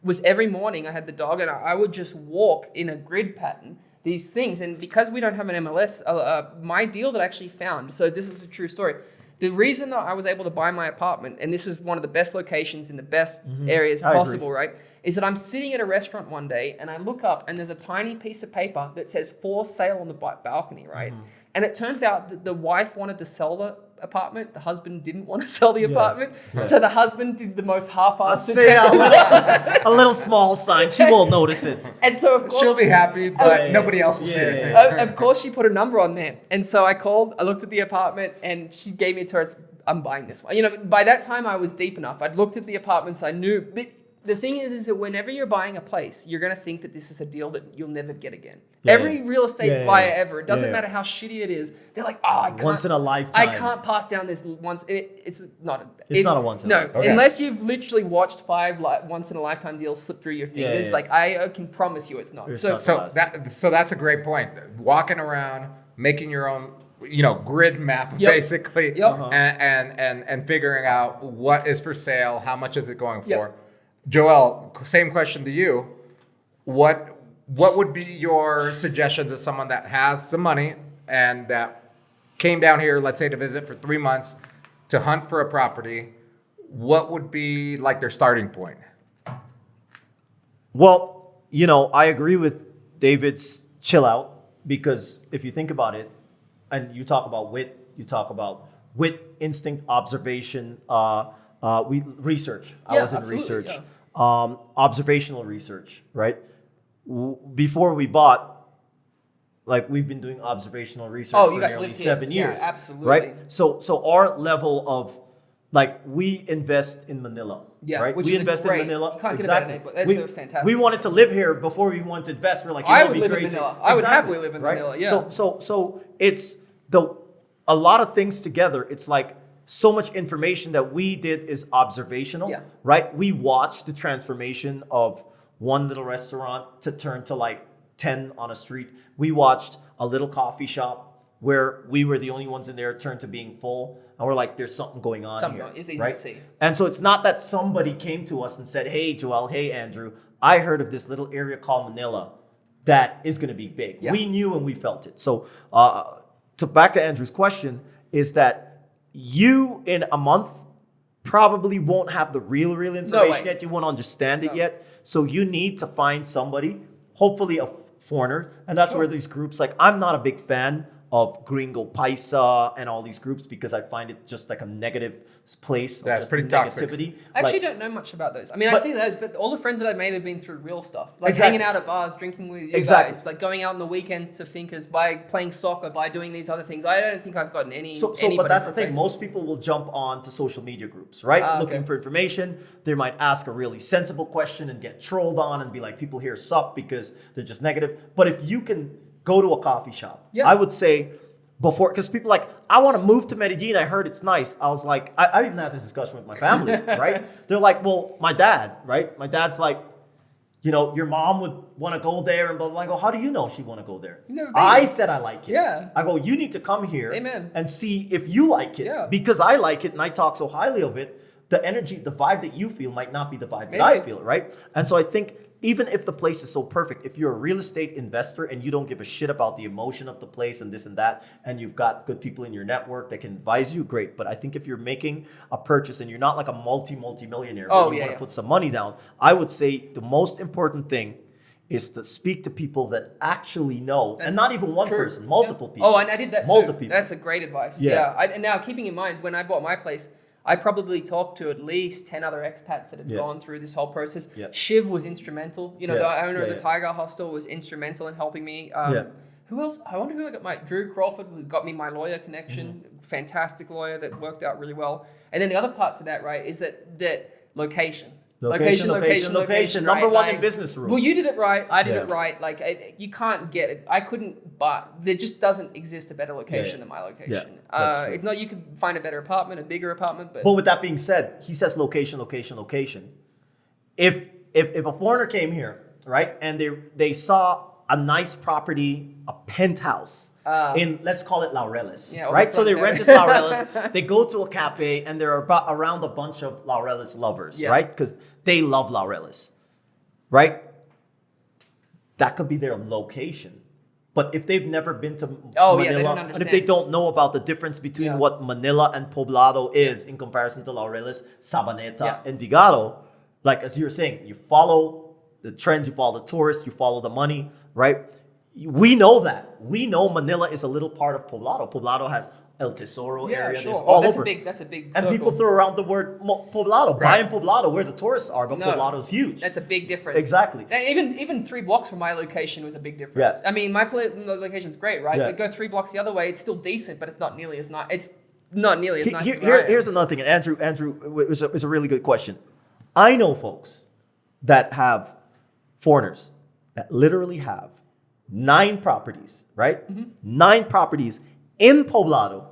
was every morning I had the dog and I would just walk in a grid pattern these things. And because we don't have an MLS, my deal that I actually found, so this is a true story. The reason that I was able to buy my apartment, and this is one of the best locations in the best areas possible, right, is that I'm sitting at a restaurant one day and I look up and there's a tiny piece of paper that says for sale on the balcony, right? And it turns out that the wife wanted to sell the apartment. The husband didn't want to sell the apartment. So the husband did the most half-assed attempt. A little small sign. She won't notice it. And so, of course, She'll be happy, but nobody else will see it. of course, she put a number on there. And so I called, I looked at the apartment, and she gave me a tour. I'm buying this one. You know, by that time, I was deep enough. I'd looked at the apartments. I knew. But the thing is that whenever you're buying a place, you're going to think that this is a deal that you'll never get again. Every real estate buyer ever, it doesn't matter how shitty it is, they're like, oh, I can't. Once in a lifetime. I can't pass down this once. It's not. It's not a once in a lifetime. No, unless you've literally watched 5 once in a lifetime deals slip through your fingers. Like I can promise you, it's not. So that's a great point. Walking around, making your own, grid map basically, and figuring out what is for sale, how much is it going for. Joel, same question to you. What would be your suggestions as someone that has some money and that came down here, let's say, to visit for 3 months to hunt for a property? What would be like their starting point? Well, I agree with David's chill out, because if you think about it, and you talk about wit, instinct, observation, research. I was in research. Yeah. Observational research, right? Before we bought, we've been doing observational research for nearly 7 years. Yeah, absolutely. Right? So our level of, we invest in Manila. Yeah, right? which we is invest great, in Manila. you can't Exactly. get a better name, but that's a fantastic We wanted to name. live here before we wanted to invest. We're like, I it'd would be live in great to- Manila. I would Exactly, happily live in right? Manila, yeah. So it's a lot of things together. It's like so much information that we did is observational, right? We watched the transformation of one little restaurant to turn to 10 on a street. We watched a little coffee shop where we were the only ones in there turn to being full. And we're like, there's something going on here. It's easy right? to see. And so it's not that somebody came to us and said, hey, Joel, hey, Andrew, I heard of this little area called Manila that is going to be big. Yeah. We knew and we felt it. So back to Andrew's question is that you in a month probably won't have the real information yet. You won't understand it yet. So you need to find somebody, hopefully a foreigner. And that's where these groups, I'm not a big fan of Gringo Paisa and all these groups because I find it just like a negative place. That's just pretty toxic. negativity. I actually don't know much about those. I mean, I see those, but all the friends that I've made have been through real stuff. Exactly. Hanging out at bars, drinking with you Exactly. guys, going out on the weekends to thinkers, by playing soccer, by doing these other things. I don't think I've gotten any. But that's the thing. Most people will jump on to social media groups, right? Looking for information. They might ask a really sensible question and get trolled on and be like, people here suck because they're just negative. But if you can go to a coffee shop, I would say before, because people are like, I want to move to Medellin. I heard it's nice. I was like, I even had this discussion with my family, right? They're like, well, my dad, right? My dad's like, your mom would want to go there and blah, blah. I go, how do you know she want to go there? I said I like it. Yeah. I go, you need to come here Amen. and see if you like it. Yeah. Because I like it and I talk so highly of it, the energy, the vibe that you feel might not be the vibe that I feel, right? And so I think even if the place is so perfect, if you're a real estate investor and you don't give a shit about the emotion of the place and this and that, and you've got good people in your network that can advise you, great. But I think if you're making a purchase and you're not like a multi-millionaire, but you want to put some money down, I would say the most important thing is to speak to people that actually know, and not even one person, multiple people. Oh, and I did that multiple too. people. That's a great advice. Yeah. And now keeping in mind, when I bought my place, I probably talked to at least 10 other expats that had gone through this whole process. Yeah. Shiv was instrumental. The owner of the Tiger Hostel was instrumental in helping me. Who else? I wonder who I got Drew Crawford who got me my lawyer connection. Fantastic lawyer that worked out really well. And then the other part to that, right, is that location. Location, Number one in business rules. Well, you did it right. I did it right. You can't get it. I couldn't, but there just doesn't exist a better location than my location. That's true. If not, you could find a better apartment, a bigger apartment. But with that being said, he says location. If a foreigner came here, right, and they saw a nice property, a penthouse in, let's call it Laureles, right? So they rent this Laureles, they go to a cafe, and they're around a bunch of Laureles lovers, right? Because they love Laureles. right? That could be their location. But if they've never been to Oh, yeah, they Manila, don't and if they understand. don't know about the difference between Yeah. what Manila and Poblado is in comparison to Laureles, Sabaneta, Yeah. and Vigado, like as you were saying, you follow the trends, you follow the tourists, you follow the money, right? We know that. We know Manila is a little part of Poblado. Poblado has El Tesoro Yeah, area. sure. There's Oh, all that's over. that's a big And circle. people throw around the word Poblado, buying Poblado, where the tourists are, but No. Poblado's huge. That's a big difference. Exactly. And even 3 blocks from my location was a big difference. Yeah. I mean, my location's great, right? Yeah. But go 3 blocks the other way, it's still decent, but it's not nearly as nice. It's not nearly as nice Here- as where I am. here's another thing, and Andrew, it was a really good question. I know folks that have foreigners that literally have 9 properties, right? Mm-hmm. 9 properties in Poblado,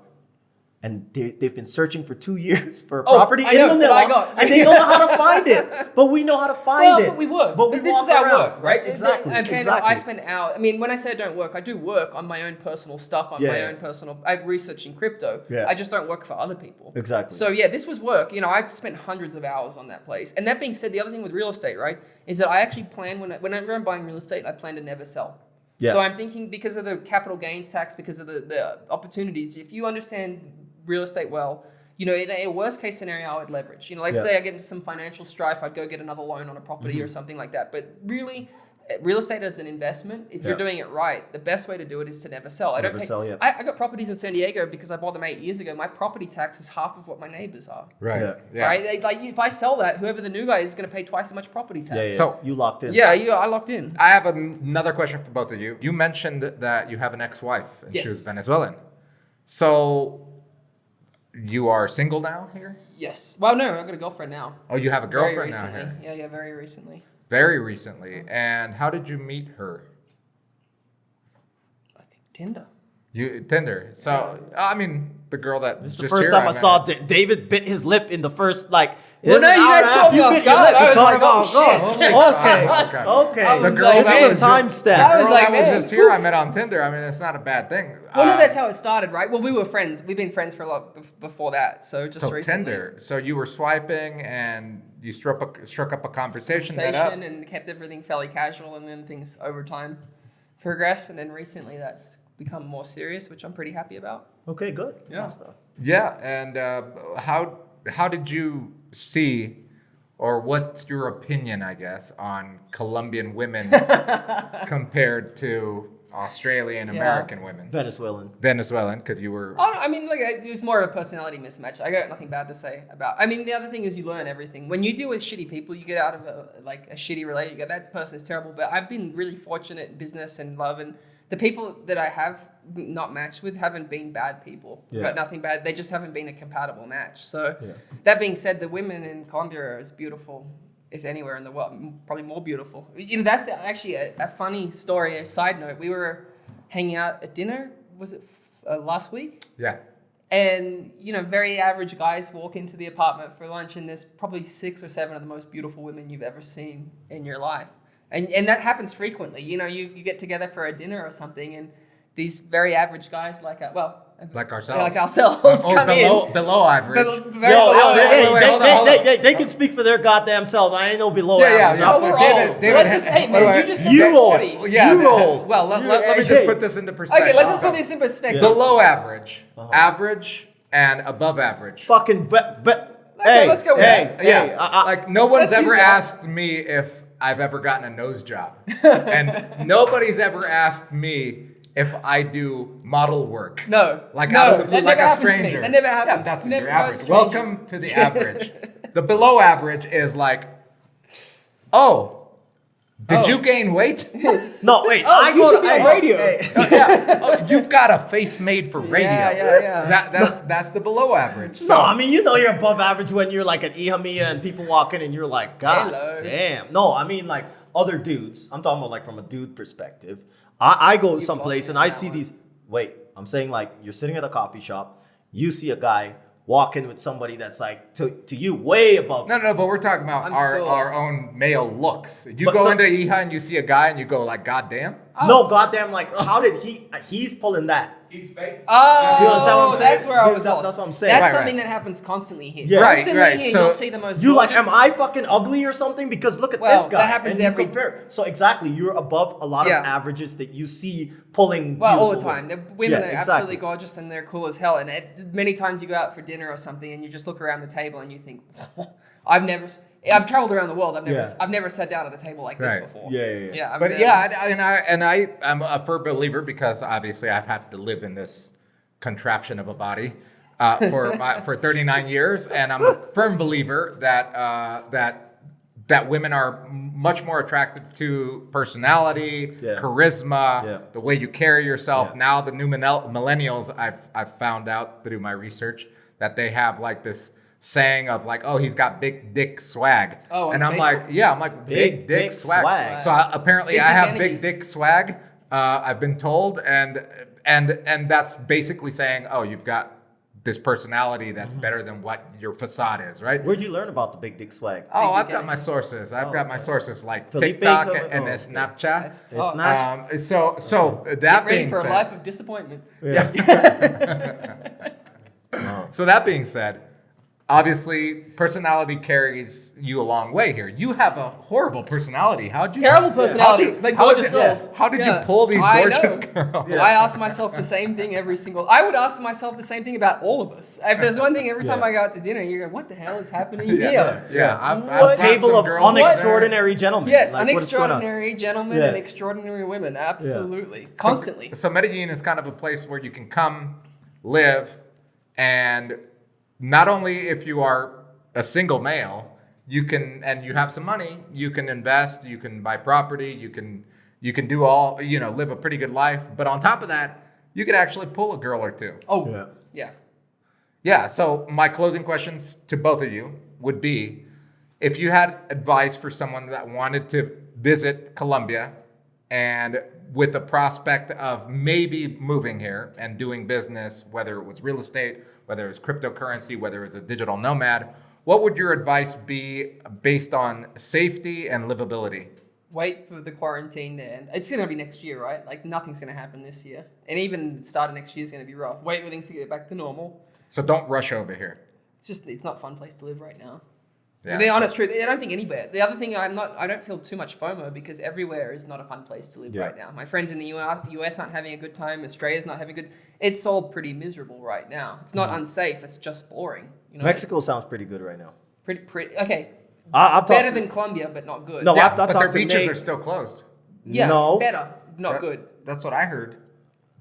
and they've been searching for 2 years for a Oh, property I in know, Manila, but I got- and they don't know how to find it. But we know how to find it. But we work. But we this walk is our around, work, right? Exactly. And fairness, exactly. I spend hours. I mean, when I say I don't work, I do work on my own personal stuff, on Yeah, my yeah. own personal. I research in crypto. Yeah. I just don't work for other people. Exactly. So yeah, this was work. You know, I spent hundreds of hours on that place. And that being said, the other thing with real estate, right, is that I actually plan whenever I'm buying real estate, I plan to never sell. Yeah. So I'm thinking because of the capital gains tax, because of the opportunities. If you understand real estate well, you know, in a worst case scenario, I would leverage. You know, let's Yeah. say I get into some financial strife, I'd go get another loan on a property Mm-hmm. or something like that. But really, real estate as an investment, if Yeah. you're doing it right, the best way to do it is to never sell. I Never don't pay, sell, yeah. I got properties in San Diego because I bought them 8 years ago. My property tax is half of what my neighbors are. Right. Yeah. Yeah. Right? Like if I sell that, whoever the new guy is going to pay twice as much property tax. Yeah, yeah. So- you locked in. Yeah, I locked in. I have another question for both of you. You mentioned that you have an ex-wife and Yes. she was Venezuelan. So you are single now here? Yes. Well, no, I've got a girlfriend now. Oh, you have a Very girlfriend now recently. here. Yeah, very recently. Very recently. And how did you meet her? I think Tinder. You Tinder. So I mean, the girl that This is was the just first here, time I met saw her. David bit his lip in the first Well, this no, is you an hour guys and a half. caught me You off bit your guard. lip. I You was caught like, him oh, off shit. guard. Okay. Okay. I The was girl like, that This was is a just- timestamp. I was girl like, that was man, just here, I met on Tinder. I mean, it's not a bad thing. Well, no, that's how it started, right? Well, we were friends. We've been friends for a lot before that. So just so recently. Tinder. So you were swiping and you struck up a conversation, met up. And kept everything fairly casual, and then things over time progressed, and then recently that's become more serious, which I'm pretty happy about. Okay, good. Yeah. Good stuff. Yeah, and how did you see, or what's your opinion, I guess, on Colombian women compared to Australian American women? Venezuelan. Venezuelan, because you were. Oh, no, I mean, look, it was more of a personality mismatch. I got nothing bad to say about. I mean, the other thing is you learn everything. When you deal with shitty people, you get out of a shitty relationship. You go, that person is terrible. But I've been really fortunate in business and love, and the people that I have not matched with haven't been bad people. Yeah. But nothing bad. They just haven't been a compatible match. So Yeah. that being said, the women in Colombia are as beautiful as anywhere in the world. Probably more beautiful. You know, that's actually a funny story. A side note: we were hanging out at dinner. Was it last week? Yeah. And, you know, very average guys walk into the apartment for lunch, and there's probably 6 or 7 of the most beautiful women you've ever seen in your life. And that happens frequently. You know, you get together for a dinner or something, and these very average guys like ourselves or come below average. Very Yo, low average. wait, hold on. they can speak for their goddamn self. I ain't no below Yeah, yeah, average. yeah. Oh, we're David- all. David- Let's just, hey, man, wait, you just said you you're roll. 40. Yeah. You roll. Well, let me just Hey. put this into perspective. Okay, let's just put this in perspective. Below average, average, and above average. Fucking Okay, let's go with that. Yeah, like no one's let's use ever that. asked me if I've ever gotten a nose job, and nobody's ever asked me if I do model work. No, like no, out of the blue, that like never a happens to me. stranger. That never happens. Yeah, that's Never, your no average. stranger. Welcome to the average. The below average is like, oh, did you gain weight? No, wait. Oh, I you go should to be on hey, radio. hey. Oh, you've got a face made for radio. Yeah. That's the below average. No, I mean, you know you're above average when you're like an Ihamia and people walk in and you're like, God Hello. damn. No, I mean like other dudes. I'm talking about like from a dude perspective. I go someplace lost and me on I that see one. these. Wait, I'm saying like you're sitting at a coffee shop. You see a guy walk in with somebody that's like to you way above. No, but we're talking about I'm our still our lost. own male looks. You But go so- into Iha and you see a guy and you go like, God damn. No, goddamn, like, how did he's pulling that. He's fake. Oh, Do you understand what I'm saying? that's where I Dude, was that- lost. that's what I'm saying. That's Right, something right. that happens constantly here. Yeah. Right, Constantly right. here, So you'll see the most. You like, gorgeous- am I fucking ugly or something? Because look at Well, this guy. that happens and you every- compare. So exactly, you're above a lot Yeah. of averages that you see pulling. Well, all the beautiful time. The women. women Yeah, are exactly. absolutely gorgeous and they're cool as hell. And many times you go out for dinner or something and you just look around the table and you think, I've traveled around the world. I've never sat down at a table like this Right. before. Yeah. I'm But very- yeah, I'm a firm believer because obviously I've had to live in this contraption of a body for 39 years, and I'm a firm believer that women are much more attracted to personality, Yeah. charisma, Yeah. the way you carry yourself. Yeah. Now the new millennials, I've found out through my research that they have like this saying of like, oh, he's got big dick swag. Oh, on and I'm Facebook. like, yeah, I'm like big dick swag. swag. So apparently Big I dick have energy. big dick swag. I've been told, and that's basically saying, oh, you've got this personality that's better than what your facade is, right? Where'd you learn about the big dick swag? Oh, Big I've dick got my energy. sources. I've got my sources like Felipe TikTok Gomez- and oh, okay. Snapchat. It's Oh, not. So that Get ready being for a said, life of disappointment. so that being said, obviously personality carries you a long way here. You have a horrible personality. How'd you? Terrible personality, How'd you- but how gorgeous did- girls. How did Yeah. you pull these I gorgeous know. girls? I ask myself the same thing every single. I would ask myself the same thing about all of us. If there's one thing every time I go out to dinner, you go, "What the hell is happening here?" Yeah, I've What brought table some of girls there. unextraordinary gentlemen? Yes, Like, an what's going on? extraordinary gentlemen Yeah. and extraordinary women. Absolutely, constantly. So Medellin is kind of a place where you can come, live, and not only if you are a single male, you can, and you have some money, you can invest, you can buy property, you can do all, live a pretty good life. But on top of that, you could actually pull a girl or two. Oh, Yeah. yeah. Yeah. So my closing questions to both of you would be, if you had advice for someone that wanted to visit Colombia and with the prospect of maybe moving here and doing business, whether it was real estate, whether it was cryptocurrency, whether it was a digital nomad, what would your advice be based on safety and livability? Wait for the quarantine there. It's going to be next year, right? Like, nothing's going to happen this year. And even the start of next year is going to be rough. Wait for things to get back to normal. So don't rush over here. It's not a fun place to live right now. Yeah. The honest truth, I don't think anywhere. The other thing, I don't feel too much FOMO because everywhere is not a fun place to live Yeah. right now. My friends in the US aren't having a good time. Australia's not having a good. It's all pretty miserable right now. It's not unsafe. It's just boring. Mexico sounds pretty good right now. Pretty okay. I've Better talked- than Colombia, but not good. No, Yeah, I've but their talked to beaches Nate. are still closed. Yeah, No. better, not good. That's what I heard.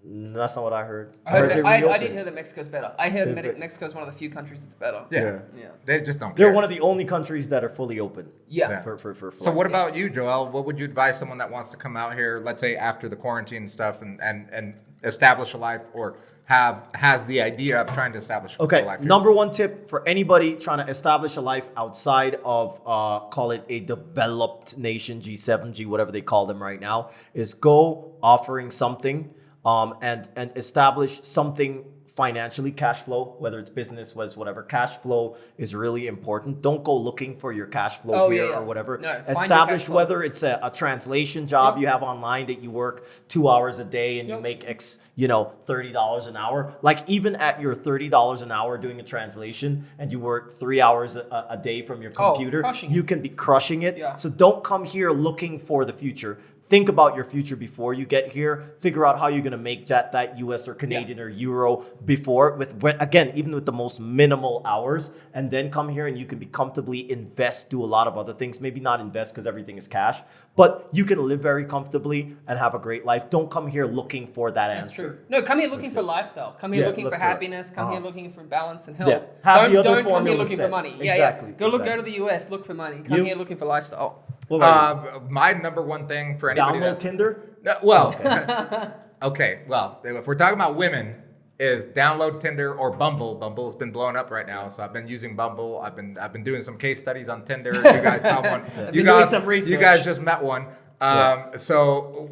That's not what I heard. I they did reopened. hear that Mexico's better. I heard Yeah, but- Mexico's one of the few countries that's better. Yeah. Yeah. They just don't care. They're one of the only countries that are fully open. Yeah. For So what flights. about you, Joel? What would you advise someone that wants to come out here, let's say after the quarantine and stuff, and establish a life, or has the idea of trying to establish a Okay, life here? number one tip for anybody trying to establish a life outside of, call it a developed nation, G7, G, whatever they call them right now, is go offering something and establish something financially, cash flow, whether it's business, whatever. Cash flow is really important. Don't go looking for your cash flow Oh, here yeah, yeah. or whatever. No, find your Establish cash flow. whether it's a translation job you have online that you work 2 hours a day and you Yep. make $30 an hour. Like even at your $30 an hour doing a translation and you work 3 hours a day from your computer, crushing you it. can be crushing it. Yeah. So don't come here looking for the future. Think about your future before you get here. Figure out how you're going to make that US or Canadian or Euro before again, even with the most minimal hours, and then come here and you can be comfortably invest, do a lot of other things. Maybe not invest because everything is cash, but you can live very comfortably and have a great life. Don't come here looking for that That's answer. true. No, come here looking for lifestyle. Come here Yeah, looking look for for it. happiness. Come here looking for balance and health. Yeah. Have the other don't come here formula looking set. for money. Exactly, Yeah. Go exactly. to the US, look for money. Come You- here looking for lifestyle. What about you? My number one thing for anybody Download Tinder? well, okay. Well, if we're talking about women, is download Tinder or Bumble. Bumble has been blowing up right now, so I've been using Bumble. I've been doing some case studies on Tinder. You guys saw one. been doing some research. You guys just met one. So,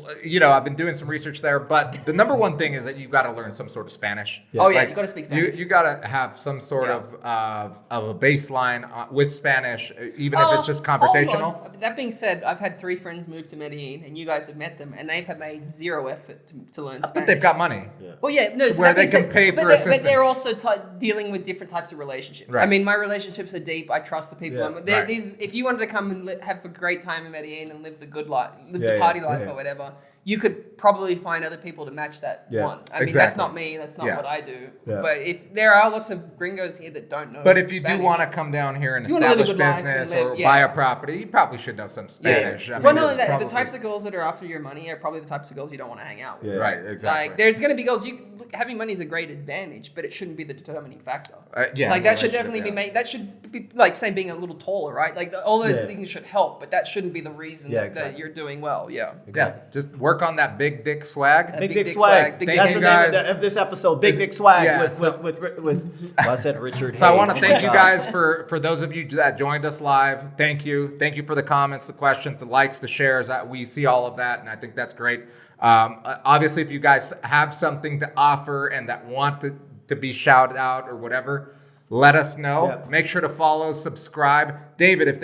I've been doing some research there, but the number one thing is that you got to learn some sort of Spanish. Oh, yeah, you gotta speak Spanish. You got to have some sort of a baseline with Spanish, even if it's just conversational. Hold on. That being said, I've had 3 friends move to Medellin, and you guys have met them, and they've made zero effort to learn Spanish. But they've got money. Well, yeah, no, so Where that being they can said, pay for but they're assistance. also dealing with different types of relationships. Right. I mean, my relationships are deep. I trust the people. Yeah. Right. If you wanted to come and have a great time in Medellin and live the good life, live Yeah, the party yeah, life yeah. or whatever, you could probably find other people to match that Yeah. one. I mean, that's Exactly. not me. That's not Yeah. what I do. Yeah. But if there are lots of gringos here that don't know, But if you Spanish, do want to come down here and You wanna live a establish good life and business live- or yeah. buy a property, you probably should know some Spanish. I mean, well, not it's only that, probably- the types of girls that are after your money are probably the types of girls you don't want to hang out with. Yeah. Right, exactly. Like, there's going to be girls. Having money is a great advantage, but it shouldn't be the determining factor. Yeah, like that should relationship, definitely be yeah. made. That should be like saying being a little taller, right? Like all those Yeah. things should help, but that shouldn't be the reason Yeah, that exactly. you're doing well. Yeah. Yeah, just work on that big dick swag. Big Big Dick Dick Swag. Swag. Big Thank That's you the name guys. of this episode. Big Dick Swag Yeah, with, so- with well, I said Richard. So I Hay. want to Oh thank my you God. guys for those of you that joined us live. Thank you for the comments, the questions, the likes, the shares. We see all of that, and I think that's great. Obviously, if you guys have something to offer and that want to be shouted out or whatever, let us know. Yeah. Make sure to follow, subscribe. David, if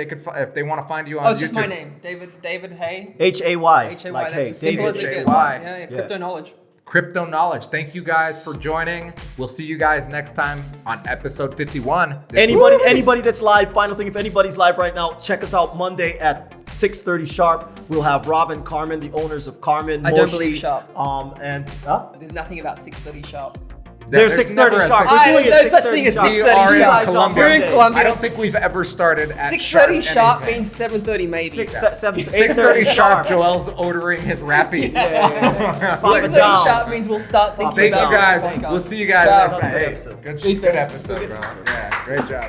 they want to find you on Oh, it's just YouTube. my name, David Hay. Hay. Hay. Like, That's hey, as simple David. as it gets. H-A-Y. Yeah, crypto Yeah. knowledge. Crypto Knowledge. Thank you guys for joining. We'll see you guys next time on episode 51. Anybody that's live, final thing, if anybody's live right now, check us out Monday at 6:30 sharp. We'll have Rob and Carmen, the owners of Carmen. I don't Moshi, believe sharp. And There's nothing about 6:30 sharp. they're 6:30 never a sharp. six- We're doing it There's such thing as 6:30 We 6:30 are in sharp. Colombia. We're in Colombia. I don't think we've ever started at 6:30 sharp anything. means 7:30 maybe. 6:30 sharp. Joel's ordering his rappy. Papa 6:30 John's. sharp means we'll start thinking Thank you about guys. the podcast. We'll see you guys Ciao. next time. Hey, episode. good episode, bro. Yeah, great job.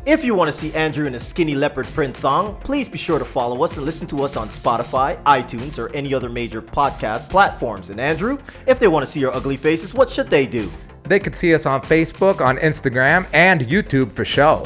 If you want to see Andrew in a skinny leopard print thong, please be sure to follow us and listen to us on Spotify, iTunes, or any other major podcast platforms. And Andrew, if they want to see our ugly faces, what should they do? They could see us on Facebook, on Instagram, and YouTube for show.